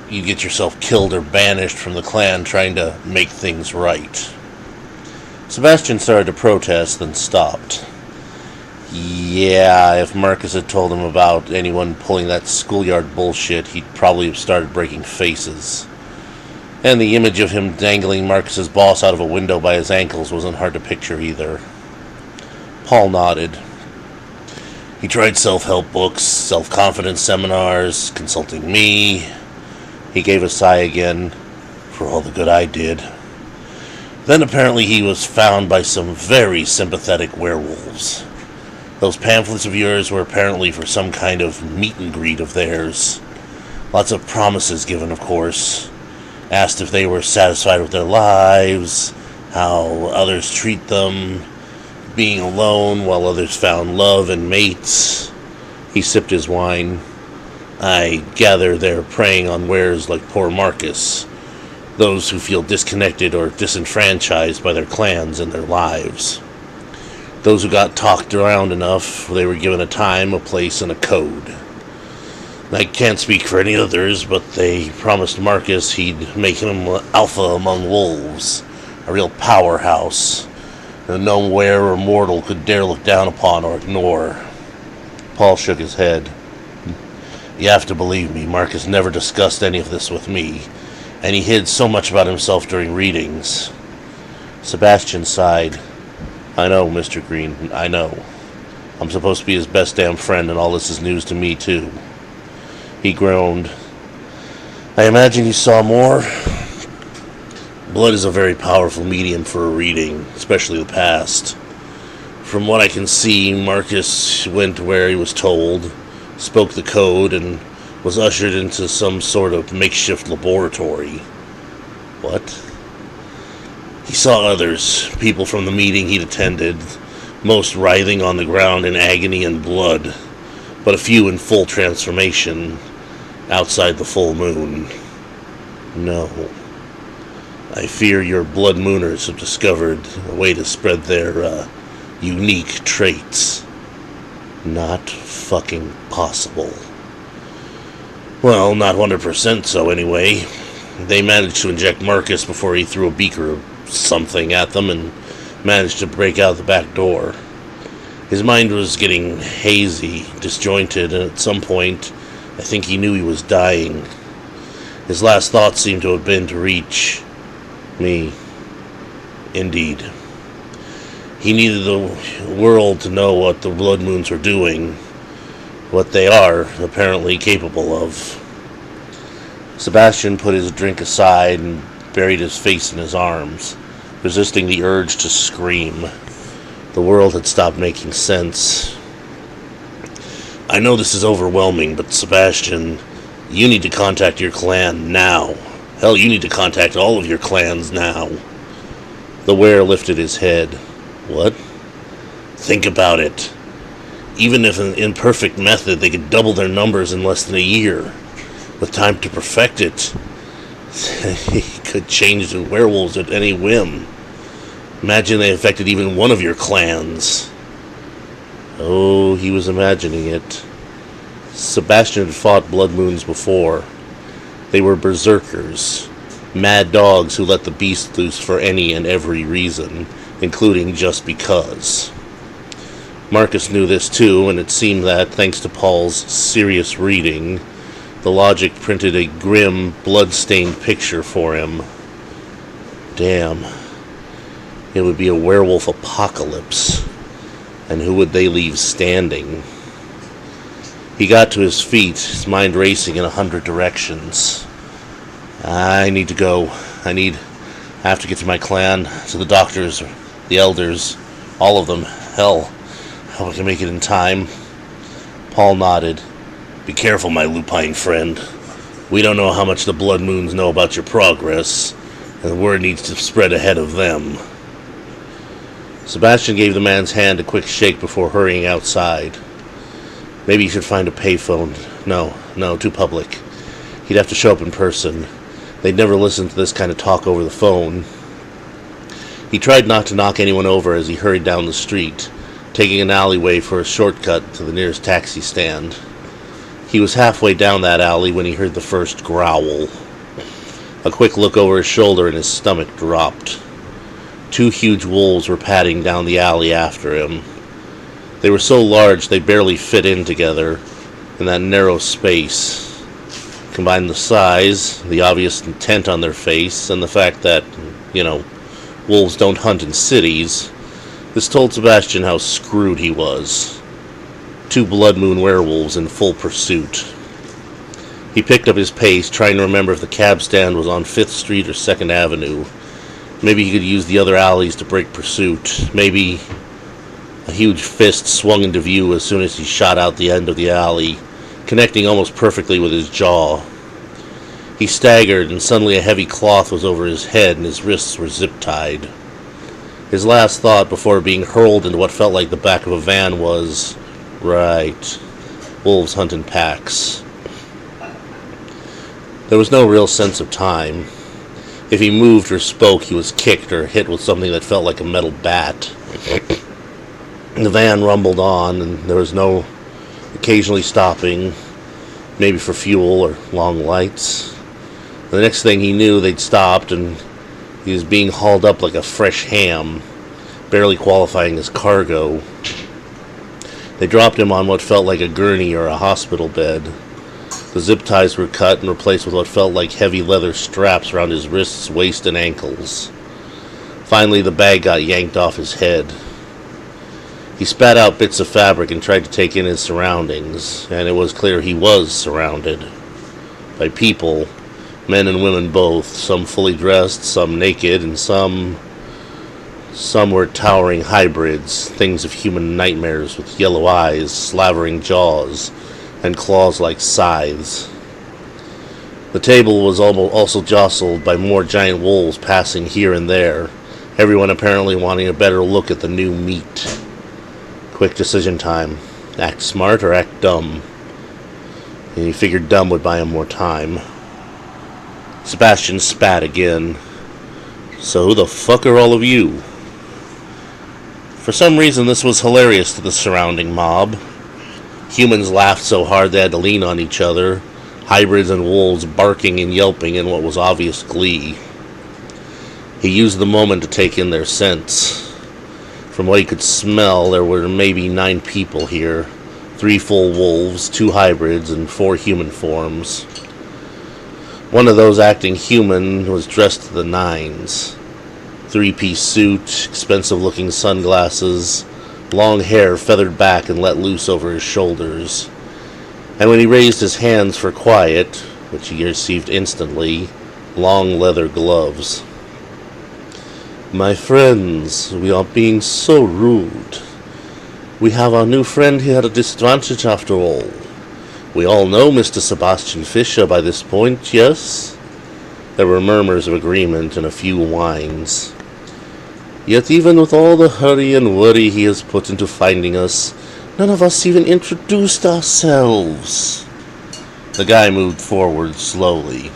you'd get yourself killed or banished from the clan trying to make things right." Sebastian started to protest, then stopped. Yeah, if Marcus had told him about anyone pulling that schoolyard bullshit, he'd probably have started breaking faces. And the image of him dangling Marcus's boss out of a window by his ankles wasn't hard to picture either. Paul nodded. He tried self-help books, self-confidence seminars, consulting me. He gave a sigh again, for all the good I did. Then apparently he was found by some very sympathetic werewolves. Those pamphlets of yours were apparently for some kind of meet and greet of theirs. Lots of promises given, of course. asked if they were satisfied with their lives, how others treat them, being alone while others found love and mates. He sipped his wine. I gather they're preying on wares like poor Marcus, those who feel disconnected or disenfranchised by their clans and their lives. Those who got talked around enough, they were given a time, a place, and a code. I can't speak for any others, but they promised Marcus he'd make him alpha among wolves, a real powerhouse, that no were or mortal could dare look down upon or ignore. Paul shook his head. You have to believe me, Marcus never discussed any of this with me, and he hid so much about himself during readings. Sebastian sighed. I know, Mr. Green, I know. I'm supposed to be his best damn friend, and all this is news to me, too. He groaned. I imagine you saw more. Blood is a very powerful medium for a reading, especially the past. From what I can see, Marcus went where he was told, spoke the code, and was ushered into some sort of makeshift laboratory. What? He saw others, people from the meeting he'd attended, most writhing on the ground in agony and blood, but a few in full transformation, outside the full moon. No. I fear your blood mooners have discovered a way to spread their, unique traits. Not fucking possible. Well, not 100% so anyway. They managed to inject Marcus before he threw a beaker of something at them and managed to break out the back door. His mind was getting hazy, disjointed, and at some point, I think he knew he was dying. His last thought seemed to have been to reach me. Indeed. He needed the world to know what the blood moons were doing, what they are apparently capable of. Sebastian put his drink aside and buried his face in his arms, resisting the urge to scream. The world had stopped making sense. I know this is overwhelming, but Sebastian, you need to contact your clan now. Hell, you need to contact all of your clans now. The were lifted his head. What? Think about it. Even if an imperfect method, they could double their numbers in less than a year. With time to perfect it, he could change the werewolves at any whim. Imagine they affected even one of your clans. Oh, he was imagining it. Sebastian had fought blood moons before. They were berserkers, mad dogs who let the beast loose for any and every reason, including just because. Marcus knew this too, and it seemed that, thanks to Paul's serious reading, the logic printed a grim, blood-stained picture for him. Damn. It would be a werewolf apocalypse. And who would they leave standing? He got to his feet, his mind racing in 100 directions. I need to go. I have to get to my clan, to the doctors, the elders, all of them. Hell, hope I can make it in time. Paul nodded. Be careful, my lupine friend. We don't know how much the blood moons know about your progress, and the word needs to spread ahead of them. Sebastian gave the man's hand a quick shake before hurrying outside. Maybe he should find a payphone. No, too public. He'd have to show up in person. They'd never listen to this kind of talk over the phone. He tried not to knock anyone over as he hurried down the street, taking an alleyway for a shortcut to the nearest taxi stand. He was halfway down that alley when he heard the first growl. A quick look over his shoulder and his stomach dropped. 2 huge wolves were padding down the alley after him. They were so large they barely fit in together in that narrow space. Combine the size, the obvious intent on their face, and the fact that, wolves don't hunt in cities, this told Sebastian how screwed he was. 2 blood moon werewolves in full pursuit. He picked up his pace, trying to remember if the cab stand was on 5th Street or 2nd Avenue. Maybe he could use the other alleys to break pursuit. Maybe... A huge fist swung into view as soon as he shot out the end of the alley, connecting almost perfectly with his jaw. He staggered, and suddenly a heavy cloth was over his head and his wrists were zip-tied. His last thought before being hurled into what felt like the back of a van was, right, wolves hunt in packs. There was no real sense of time. If he moved or spoke, he was kicked or hit with something that felt like a metal bat. The van rumbled on, and there was no occasionally stopping, maybe for fuel or long lights. The next thing he knew, they'd stopped, and he was being hauled up like a fresh ham, barely qualifying as cargo. They dropped him on what felt like a gurney or a hospital bed. The zip ties were cut and replaced with what felt like heavy leather straps around his wrists, waist, and ankles. Finally, the bag got yanked off his head. He spat out bits of fabric and tried to take in his surroundings, and it was clear he was surrounded by people, men and women both, some fully dressed, some naked, and some were towering hybrids, things of human nightmares with yellow eyes, slavering jaws, and claws like scythes. The table was also jostled by more giant wolves passing here and there, everyone apparently wanting a better look at the new meat. Quick decision time. Act smart or act dumb. And he figured dumb would buy him more time. Sebastian spat again. So who the fuck are all of you? For some reason this was hilarious to the surrounding mob. Humans laughed so hard they had to lean on each other, hybrids and wolves barking and yelping in what was obvious glee. He used the moment to take in their scents. From what he could smell, there were maybe 9 people here, 3 full wolves, 2 hybrids, and 4 human forms. One of those acting human was dressed to the nines. 3-piece suit, expensive-looking sunglasses, long hair feathered back and let loose over his shoulders. And when he raised his hands for quiet, which he received instantly, long leather gloves. My friends, we are being so rude. We have our new friend here at a disadvantage after all. We all know Mr. Sebastian Fisher by this point, yes? There were murmurs of agreement and a few whines. Yet even with all the hurry and worry he has put into finding us, none of us even introduced ourselves. The guy moved forward slowly,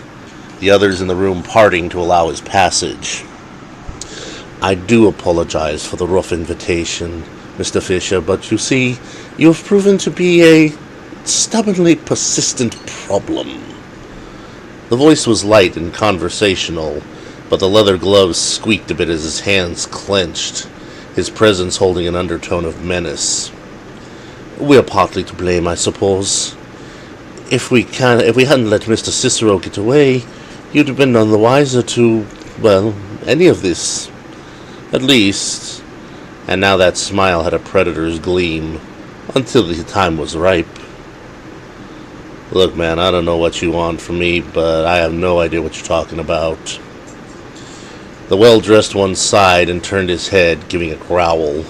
the others in the room parting to allow his passage. I do apologize for the rough invitation, Mr. Fisher, but you see, you have proven to be a stubbornly persistent problem. The voice was light and conversational, but the leather gloves squeaked a bit as his hands clenched, his presence holding an undertone of menace. We're partly to blame, I suppose. If we hadn't let Mr. Cicero get away, you'd have been none the wiser to, well, any of this. At least. And now that smile had a predator's gleam, until the time was ripe. Look, man, I don't know what you want from me, but I have no idea what you're talking about. The well-dressed one sighed and turned his head, giving a growl.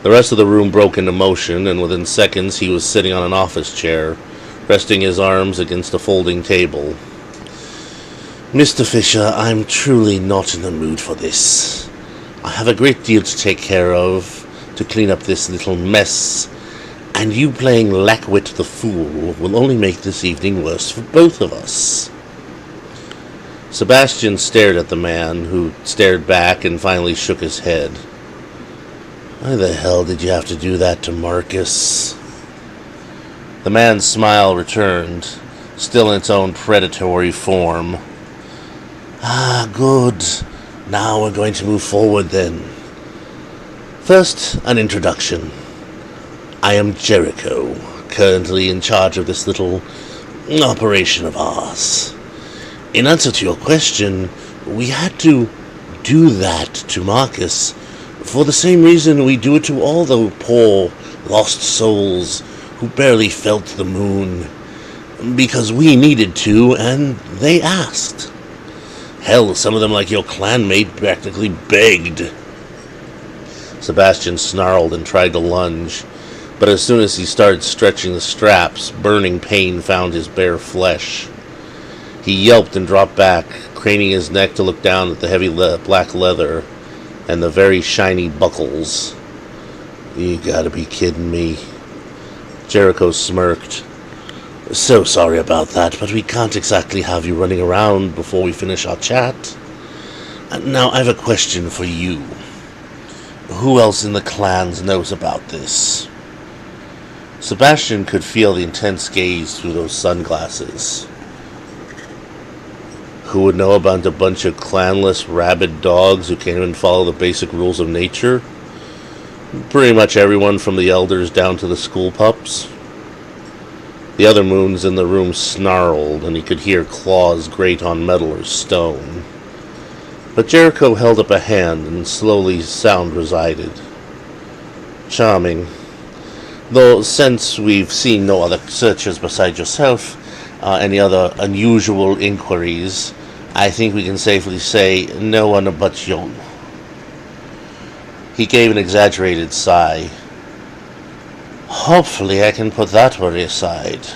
The rest of the room broke into motion, and within seconds he was sitting on an office chair, resting his arms against a folding table. Mr. Fisher, I'm truly not in the mood for this. I have a great deal to take care of, to clean up this little mess, and you playing Lackwit the Fool will only make this evening worse for both of us. Sebastian stared at the man, who stared back and finally shook his head. Why the hell did you have to do that to Marcus? The man's smile returned, still in its own predatory form. Ah, good. Now we're going to move forward then. First, an introduction. I am Jericho, currently in charge of this little operation of ours. In answer to your question, we had to do that to Marcus for the same reason we do it to all the poor, lost souls who barely felt the moon. Because we needed to, and they asked. Hell, some of them, like your clanmate, practically begged. Sebastian snarled and tried to lunge, but as soon as he started stretching the straps, burning pain found his bare flesh. He yelped and dropped back, craning his neck to look down at the heavy black leather and the very shiny buckles. You gotta be kidding me. Jericho smirked. So sorry about that, but we can't exactly have you running around before we finish our chat. Now, I have a question for you. Who else in the clans knows about this? Sebastian could feel the intense gaze through those sunglasses. Who would know about a bunch of clanless, rabid dogs who can't even follow the basic rules of nature? Pretty much everyone from the elders down to the school pups. The other moons in the room snarled, and he could hear claws grate on metal or stone. But Jericho held up a hand, and slowly sound resided. Charming. Though since we've seen no other searchers besides yourself, any other unusual inquiries, I think we can safely say no one but you. He gave an exaggerated sigh. Hopefully I can put that worry aside.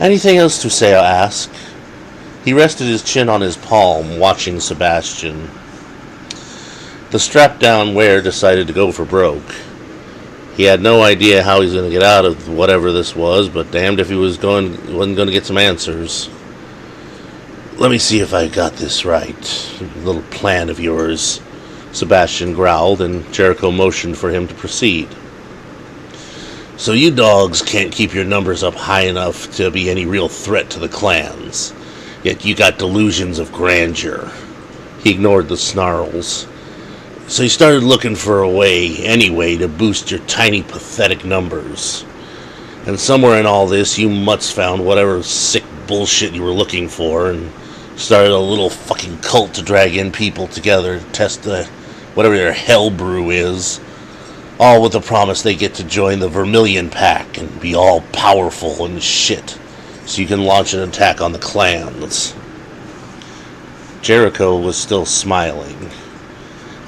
Anything else to say or ask? He rested his chin on his palm, watching Sebastian. The strapped-down were decided to go for broke. He had no idea how he was going to get out of whatever this was, but damned if he wasn't going to get some answers. Let me see if I got this right. Little plan of yours, Sebastian growled, and Jericho motioned for him to proceed. So you dogs can't keep your numbers up high enough to be any real threat to the clans, yet you got delusions of grandeur. He ignored the snarls. So you started looking for a way, anyway, to boost your tiny, pathetic numbers. And somewhere in all this, you mutts found whatever sick bullshit you were looking for, and started a little fucking cult to drag in people together to test whatever their hell brew is. All with the promise they get to join the Vermilion Pack and be all powerful and shit, so you can launch an attack on the clans. Jericho was still smiling,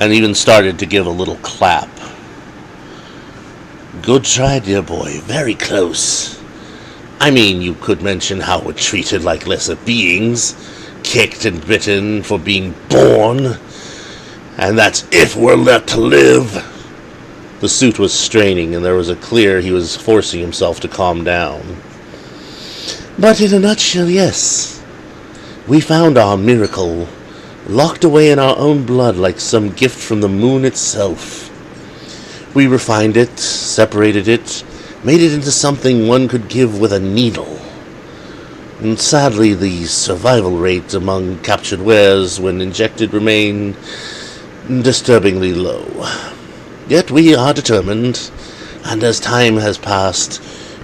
and even started to give a little clap. Good try, dear boy. Very close. I mean, you could mention how we're treated like lesser beings, kicked and bitten for being born, and that's if we're let to live. The suit was straining, and there was a clear he was forcing himself to calm down. But in a nutshell, yes. We found our miracle, locked away in our own blood like some gift from the moon itself. We refined it, separated it, made it into something one could give with a needle. And sadly, the survival rate among captured wares when injected remained disturbingly low. Yet we are determined, and as time has passed,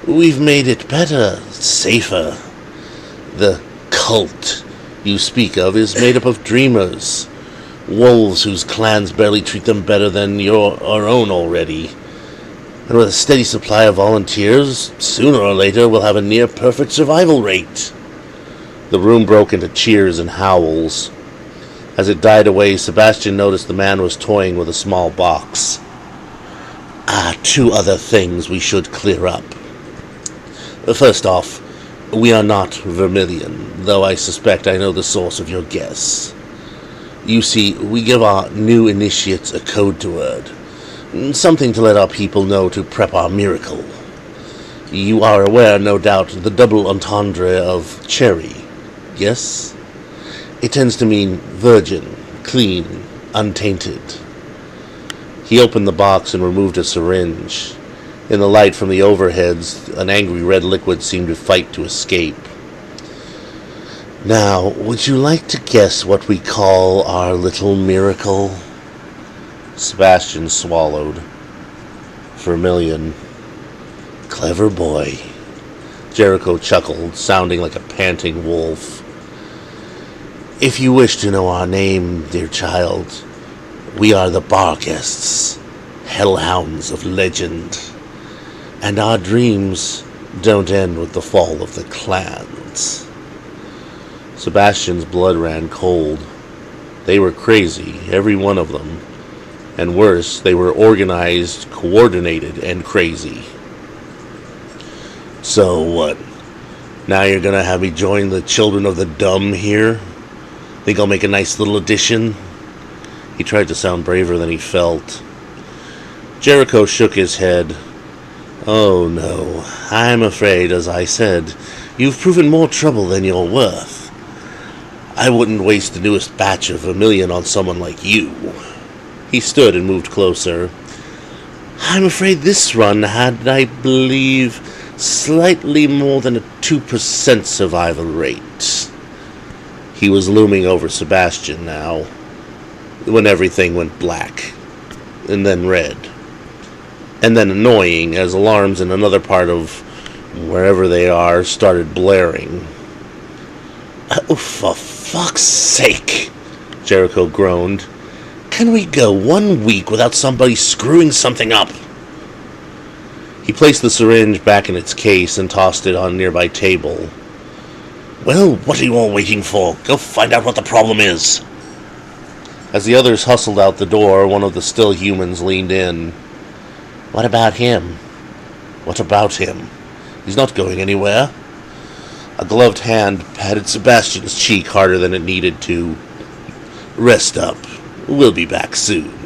we've made it better, safer. The cult you speak of is made up of dreamers, wolves whose clans barely treat them better than our own already. And with a steady supply of volunteers, sooner or later we'll have a near-perfect survival rate. The room broke into cheers and howls. As it died away, Sebastian noticed the man was toying with a small box. Two other things we should clear up. First off, we are not Vermilion, though I suspect I know the source of your guess. You see, we give our new initiates a code word, something to let our people know to prep our miracle. You are aware, no doubt, the double entendre of cherry, yes? It tends to mean virgin, clean, untainted. He opened the box and removed a syringe. In the light from the overheads, an angry red liquid seemed to fight to escape. Now, would you like to guess what we call our little miracle? Sebastian swallowed. Vermilion. Clever boy. Jericho chuckled, sounding like a panting wolf. If you wish to know our name, dear child, we are the bar guests, hellhounds of legend. And our dreams don't end with the fall of the clans. Sebastian's blood ran cold. They were crazy, every one of them. And worse, they were organized, coordinated, and crazy. So what? Now you're gonna have me join the children of the dumb here? Think I'll make a nice little addition? He tried to sound braver than he felt. Jericho shook his head. Oh no, I'm afraid, as I said, you've proven more trouble than you're worth. I wouldn't waste the newest batch of Vermilion on someone like you. He stood and moved closer. I'm afraid this run had, I believe, slightly more than a 2% survival rate. He was looming over Sebastian now, when everything went black, and then red, and then annoying as alarms in another part of wherever they are started blaring. Oh, for fuck's sake, Jericho groaned. Can we go 1 week without somebody screwing something up? He placed the syringe back in its case and tossed it on a nearby table. Well, what are you all waiting for? Go find out what the problem is. As the others hustled out the door, one of the still humans leaned in. What about him? What about him? He's not going anywhere. A gloved hand patted Sebastian's cheek harder than it needed to. Rest up. We'll be back soon.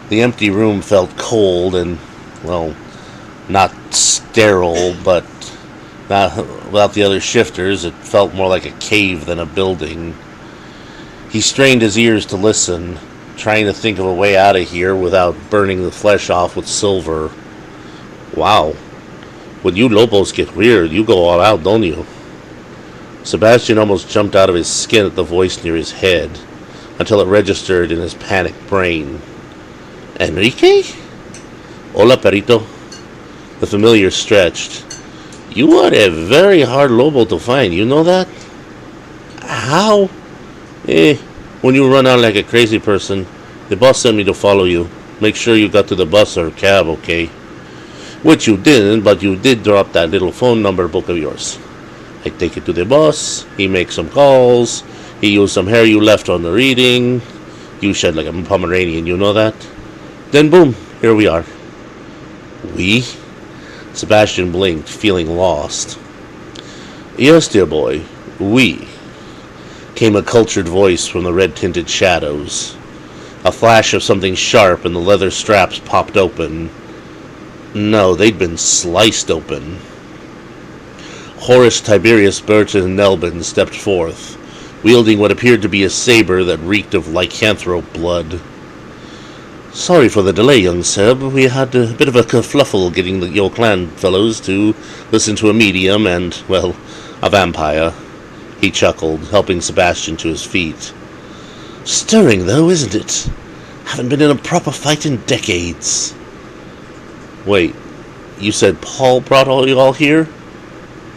The empty room felt cold and, well, not sterile, but without the other shifters, it felt more like a cave than a building. He strained his ears to listen, trying to think of a way out of here without burning the flesh off with silver. Wow. When you Lobos get weird, you go all out, don't you? Sebastian almost jumped out of his skin at the voice near his head, until it registered in his panicked brain. Enrique? Hola, perito. The familiar stretched. You are a very hard Lobo to find, you know that? How? When you run out like a crazy person, the boss sent me to follow you. Make sure you got to the bus or cab, okay? Which you didn't, but you did drop that little phone number book of yours. I take it to the boss, he makes some calls, he used some hair you left on the reading, you shed like a Pomeranian, you know that? Then boom, here we are. We? Sebastian blinked, feeling lost. Yes, dear boy, we. Came a cultured voice from the red-tinted shadows. A flash of something sharp and the leather straps popped open. No, they'd been sliced open. Horace Tiberius Burton Nelbin stepped forth, wielding what appeared to be a saber that reeked of lycanthrope blood. Sorry for the delay, young Seb. We had a bit of a kerfluffle getting your clan fellows to listen to a medium and, well, a vampire. He chuckled, helping Sebastian to his feet. Stirring, though, isn't it? Haven't been in a proper fight in decades. Wait, you said Paul brought you all here?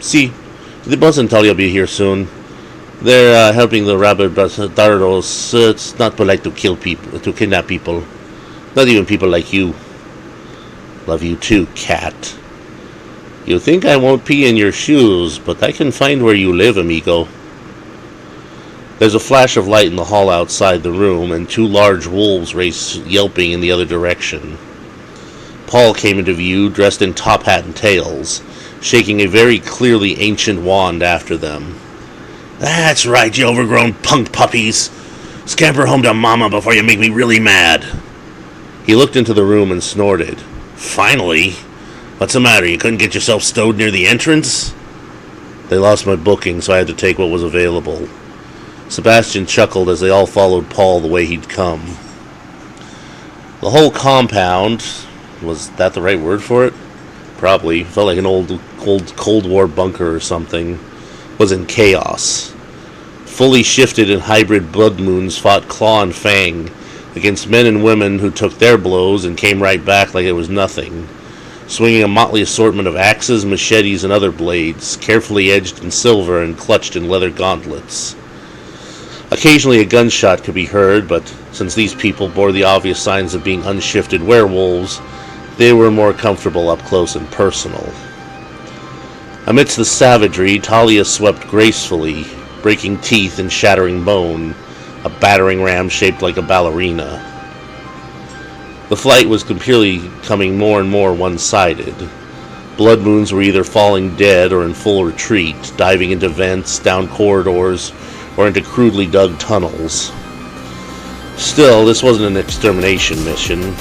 See, the boss tell you'll be here soon. They're helping the rabid dardos. It's not polite to kill people, to kidnap people. Not even people like you. Love you too, cat. You think I won't pee in your shoes, but I can find where you live, amigo. There's a flash of light in the hall outside the room, and two large wolves raced yelping in the other direction. Paul came into view, dressed in top hat and tails, shaking a very clearly ancient wand after them. That's right, you overgrown punk puppies. Scamper home to mama before you make me really mad. He looked into the room and snorted. Finally? What's the matter? You couldn't get yourself stowed near the entrance? They lost my booking, so I had to take what was available. Sebastian chuckled as they all followed Paul the way he'd come. The whole compound, was that the right word for it? Probably. Felt like an old Cold War bunker or something. Was in chaos. Fully shifted and hybrid blood moons fought claw and fang against men and women who took their blows and came right back like it was nothing, swinging a motley assortment of axes, machetes, and other blades, carefully edged in silver and clutched in leather gauntlets. Occasionally a gunshot could be heard, but since these people bore the obvious signs of being unshifted werewolves, they were more comfortable up close and personal. Amidst the savagery, Talia swept gracefully, breaking teeth and shattering bone, a battering ram shaped like a ballerina. The flight was becoming more and more one-sided. Blood moons were either falling dead or in full retreat, diving into vents, down corridors, or into crudely dug tunnels. Still, this wasn't an extermination mission.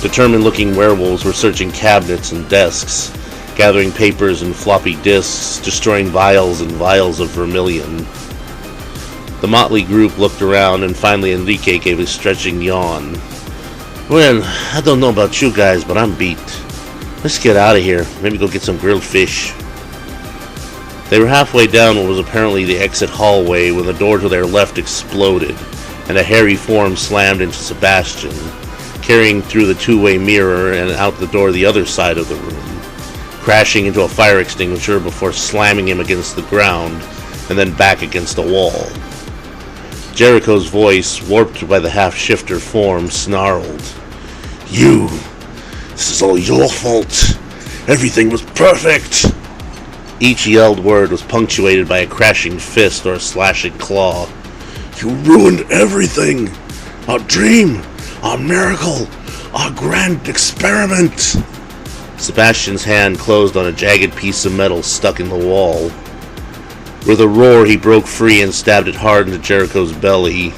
Determined-looking werewolves were searching cabinets and desks, gathering papers and floppy disks, destroying vials and vials of vermilion. The motley group looked around, and finally Enrique gave a stretching yawn. "Well, I don't know about you guys, but I'm beat. Let's get out of here. Maybe go get some grilled fish." They were halfway down what was apparently the exit hallway when the door to their left exploded, and a hairy form slammed into Sebastian, carrying through the two-way mirror and out the door the other side of the room, crashing into a fire extinguisher before slamming him against the ground and then back against a wall. Jericho's voice, warped by the half-shifter form, snarled, "You! This is all your fault! Everything was perfect!" Each yelled word was punctuated by a crashing fist or a slashing claw. "You ruined everything! Our dream! Our miracle! Our grand experiment!" Sebastian's hand closed on a jagged piece of metal stuck in the wall. With a roar, he broke free and stabbed it hard into Jericho's belly.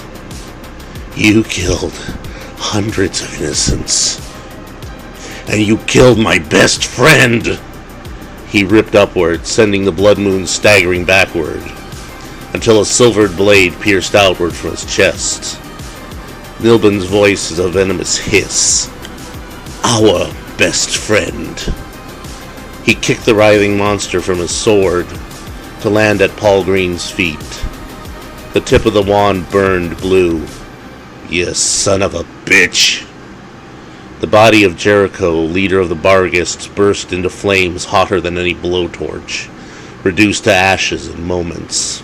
"You killed hundreds of innocents. And you killed my best friend!" He ripped upward, sending the blood moon staggering backward, until a silvered blade pierced outward from his chest. Nilben's voice is a venomous hiss. "Our best friend." He kicked the writhing monster from his sword, to land at Paul Green's feet. The tip of the wand burned blue. "You son of a bitch!" The body of Jericho, leader of the Bargists, burst into flames hotter than any blowtorch, reduced to ashes in moments.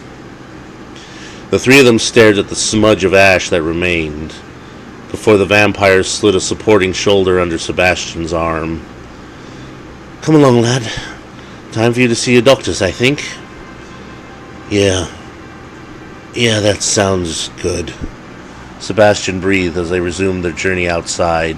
The three of them stared at the smudge of ash that remained, before the vampire slid a supporting shoulder under Sebastian's arm. "Come along, lad. Time for you to see your doctors, I think." Yeah, that sounds good," Sebastian breathed as they resumed their journey outside.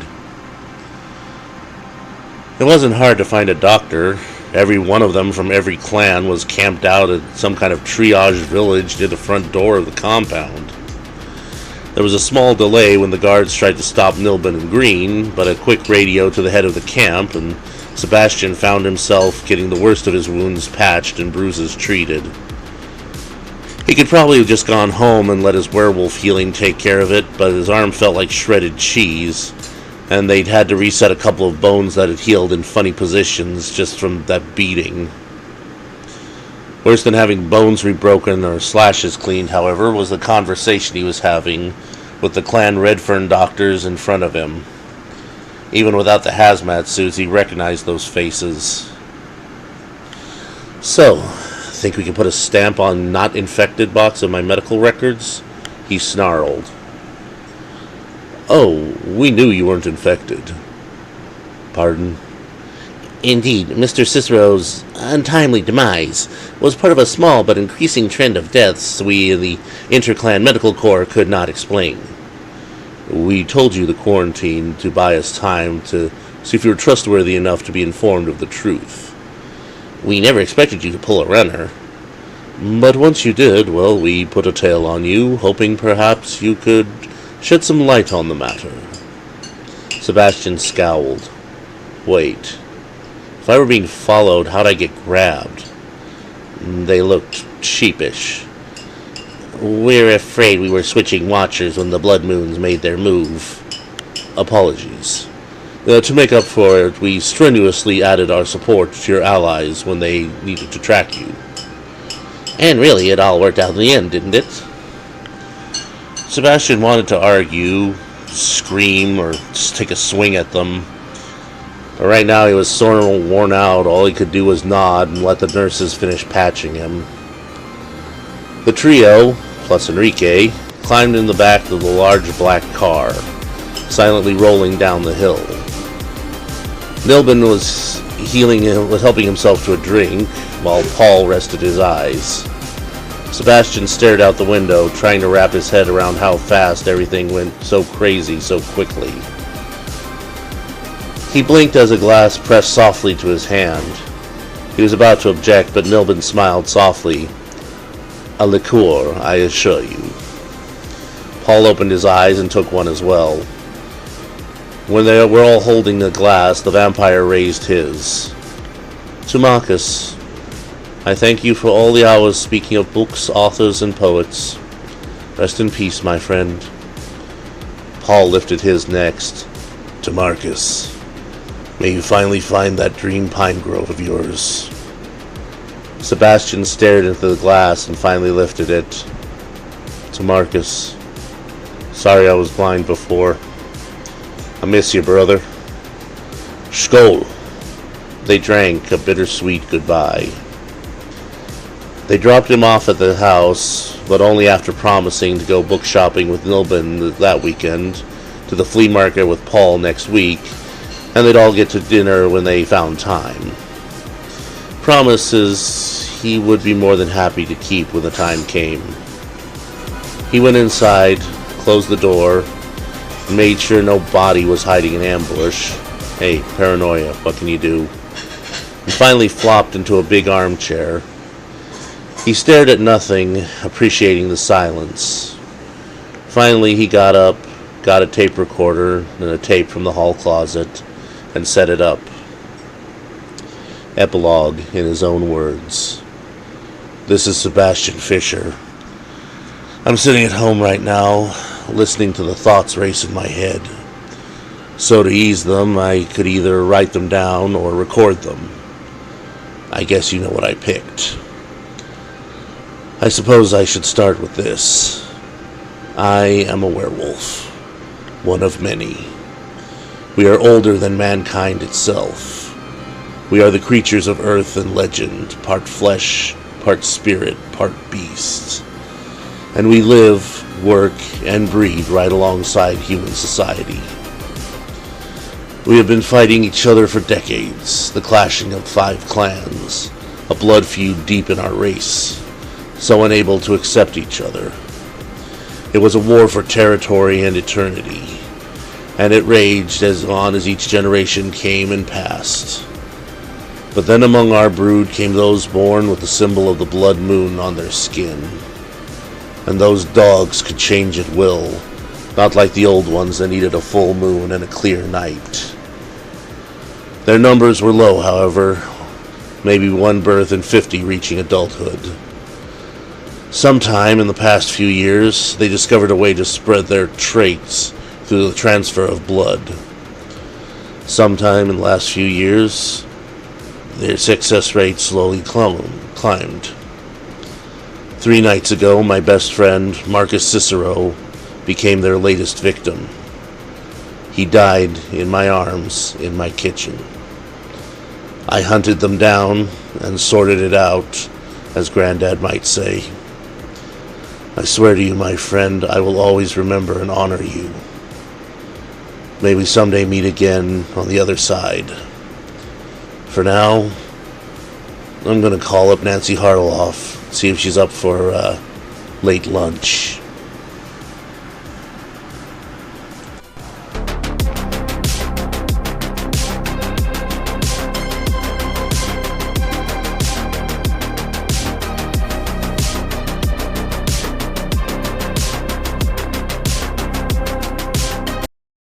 It wasn't hard to find a doctor. Every one of them from every clan was camped out at some kind of triage village near the front door of the compound. There was a small delay when the guards tried to stop Nilben and Green, but a quick radio to the head of the camp, and Sebastian found himself getting the worst of his wounds patched and bruises treated. He could probably have just gone home and let his werewolf healing take care of it, but his arm felt like shredded cheese, and they'd had to reset a couple of bones that had healed in funny positions just from that beating. Worse than having bones rebroken or slashes cleaned, however, was the conversation he was having with the Clan Redfern doctors in front of him. Even without the hazmat suits, he recognized those faces. "So, think we can put a stamp on not infected box of my medical records?" he snarled. "Oh, we knew you weren't infected." "Pardon?" "Indeed, Mr. Cicero's untimely demise was part of a small but increasing trend of deaths we in the Interclan Medical Corps could not explain." "We told you the quarantine to buy us time to see if you were trustworthy enough to be informed of the truth." "We never expected you to pull a runner." "But once you did, well, we put a tail on you, hoping perhaps you could shed some light on the matter." Sebastian scowled. "Wait. If I were being followed, how'd I get grabbed?" They looked sheepish. "We're afraid we were switching watchers when the Blood Moons made their move." "Apologies. To make up for it, we strenuously added our support to your allies when they needed to track you." "And really, it all worked out in the end, didn't it?" Sebastian wanted to argue, scream, or just take a swing at them. But right now he was sore and worn out. All he could do was nod and let the nurses finish patching him. The trio, plus Enrique, climbed in the back of the large black car, silently rolling down the hill. Nilben was helping himself to a drink, while Paul rested his eyes. Sebastian stared out the window, trying to wrap his head around how fast everything went so crazy so quickly. He blinked as a glass pressed softly to his hand. He was about to object, but Nilbin smiled softly. A liqueur, I assure you. Paul opened his eyes and took one as well. When they were all holding the glass, the vampire raised his. To Marcus, I thank you for all the hours speaking of books, authors, and poets. Rest in peace, my friend. Paul lifted his next. To Marcus, may you finally find that dream pine grove of yours. Sebastian stared into the glass and finally lifted it. To Marcus, sorry I was blind before. I miss you, brother. Skål. They drank a bittersweet goodbye. They dropped him off at the house, but only after promising to go book shopping with Nilbin that weekend, to the flea market with Paul next week, and they'd all get to dinner when they found time. Promises he would be more than happy to keep when the time came. He went inside, closed the door, and made sure no body was hiding in ambush. Hey, paranoia, what can you do? And finally flopped into a big armchair. He stared at nothing, appreciating the silence. Finally, he got up, got a tape recorder and a tape from the hall closet, and set it up. Epilogue in his own words. This is Sebastian Fisher. I'm sitting at home right now, listening to the thoughts race in my head. So to ease them, I could either write them down or record them. I guess you know what I picked. I suppose I should start with this. I am a werewolf, one of many. We are older than mankind itself. We are the creatures of earth and legend, part flesh, part spirit, part beast. And we live, work, and breed right alongside human society. We have been fighting each other for decades, the clashing of 5 clans, a blood feud deep in our race, so unable to accept each other. It was a war for territory and eternity, and it raged as on as each generation came and passed. But then among our brood came those born with the symbol of the blood moon on their skin. And those dogs could change at will, not like the old ones that needed a full moon and a clear night. Their numbers were low, however, maybe 1 birth in 50 reaching adulthood. Sometime in the past few years, they discovered a way to spread their traits through the transfer of blood. Sometime in the last few years, their success rate slowly climbed. 3 nights ago, my best friend, Marcus Cicero, became their latest victim. He died in my arms in my kitchen. I hunted them down and sorted it out, as Granddad might say. I swear to you, my friend, I will always remember and honor you. May we someday meet again on the other side. For now, I'm going to call up Nancy Harloff, see if she's up for late lunch.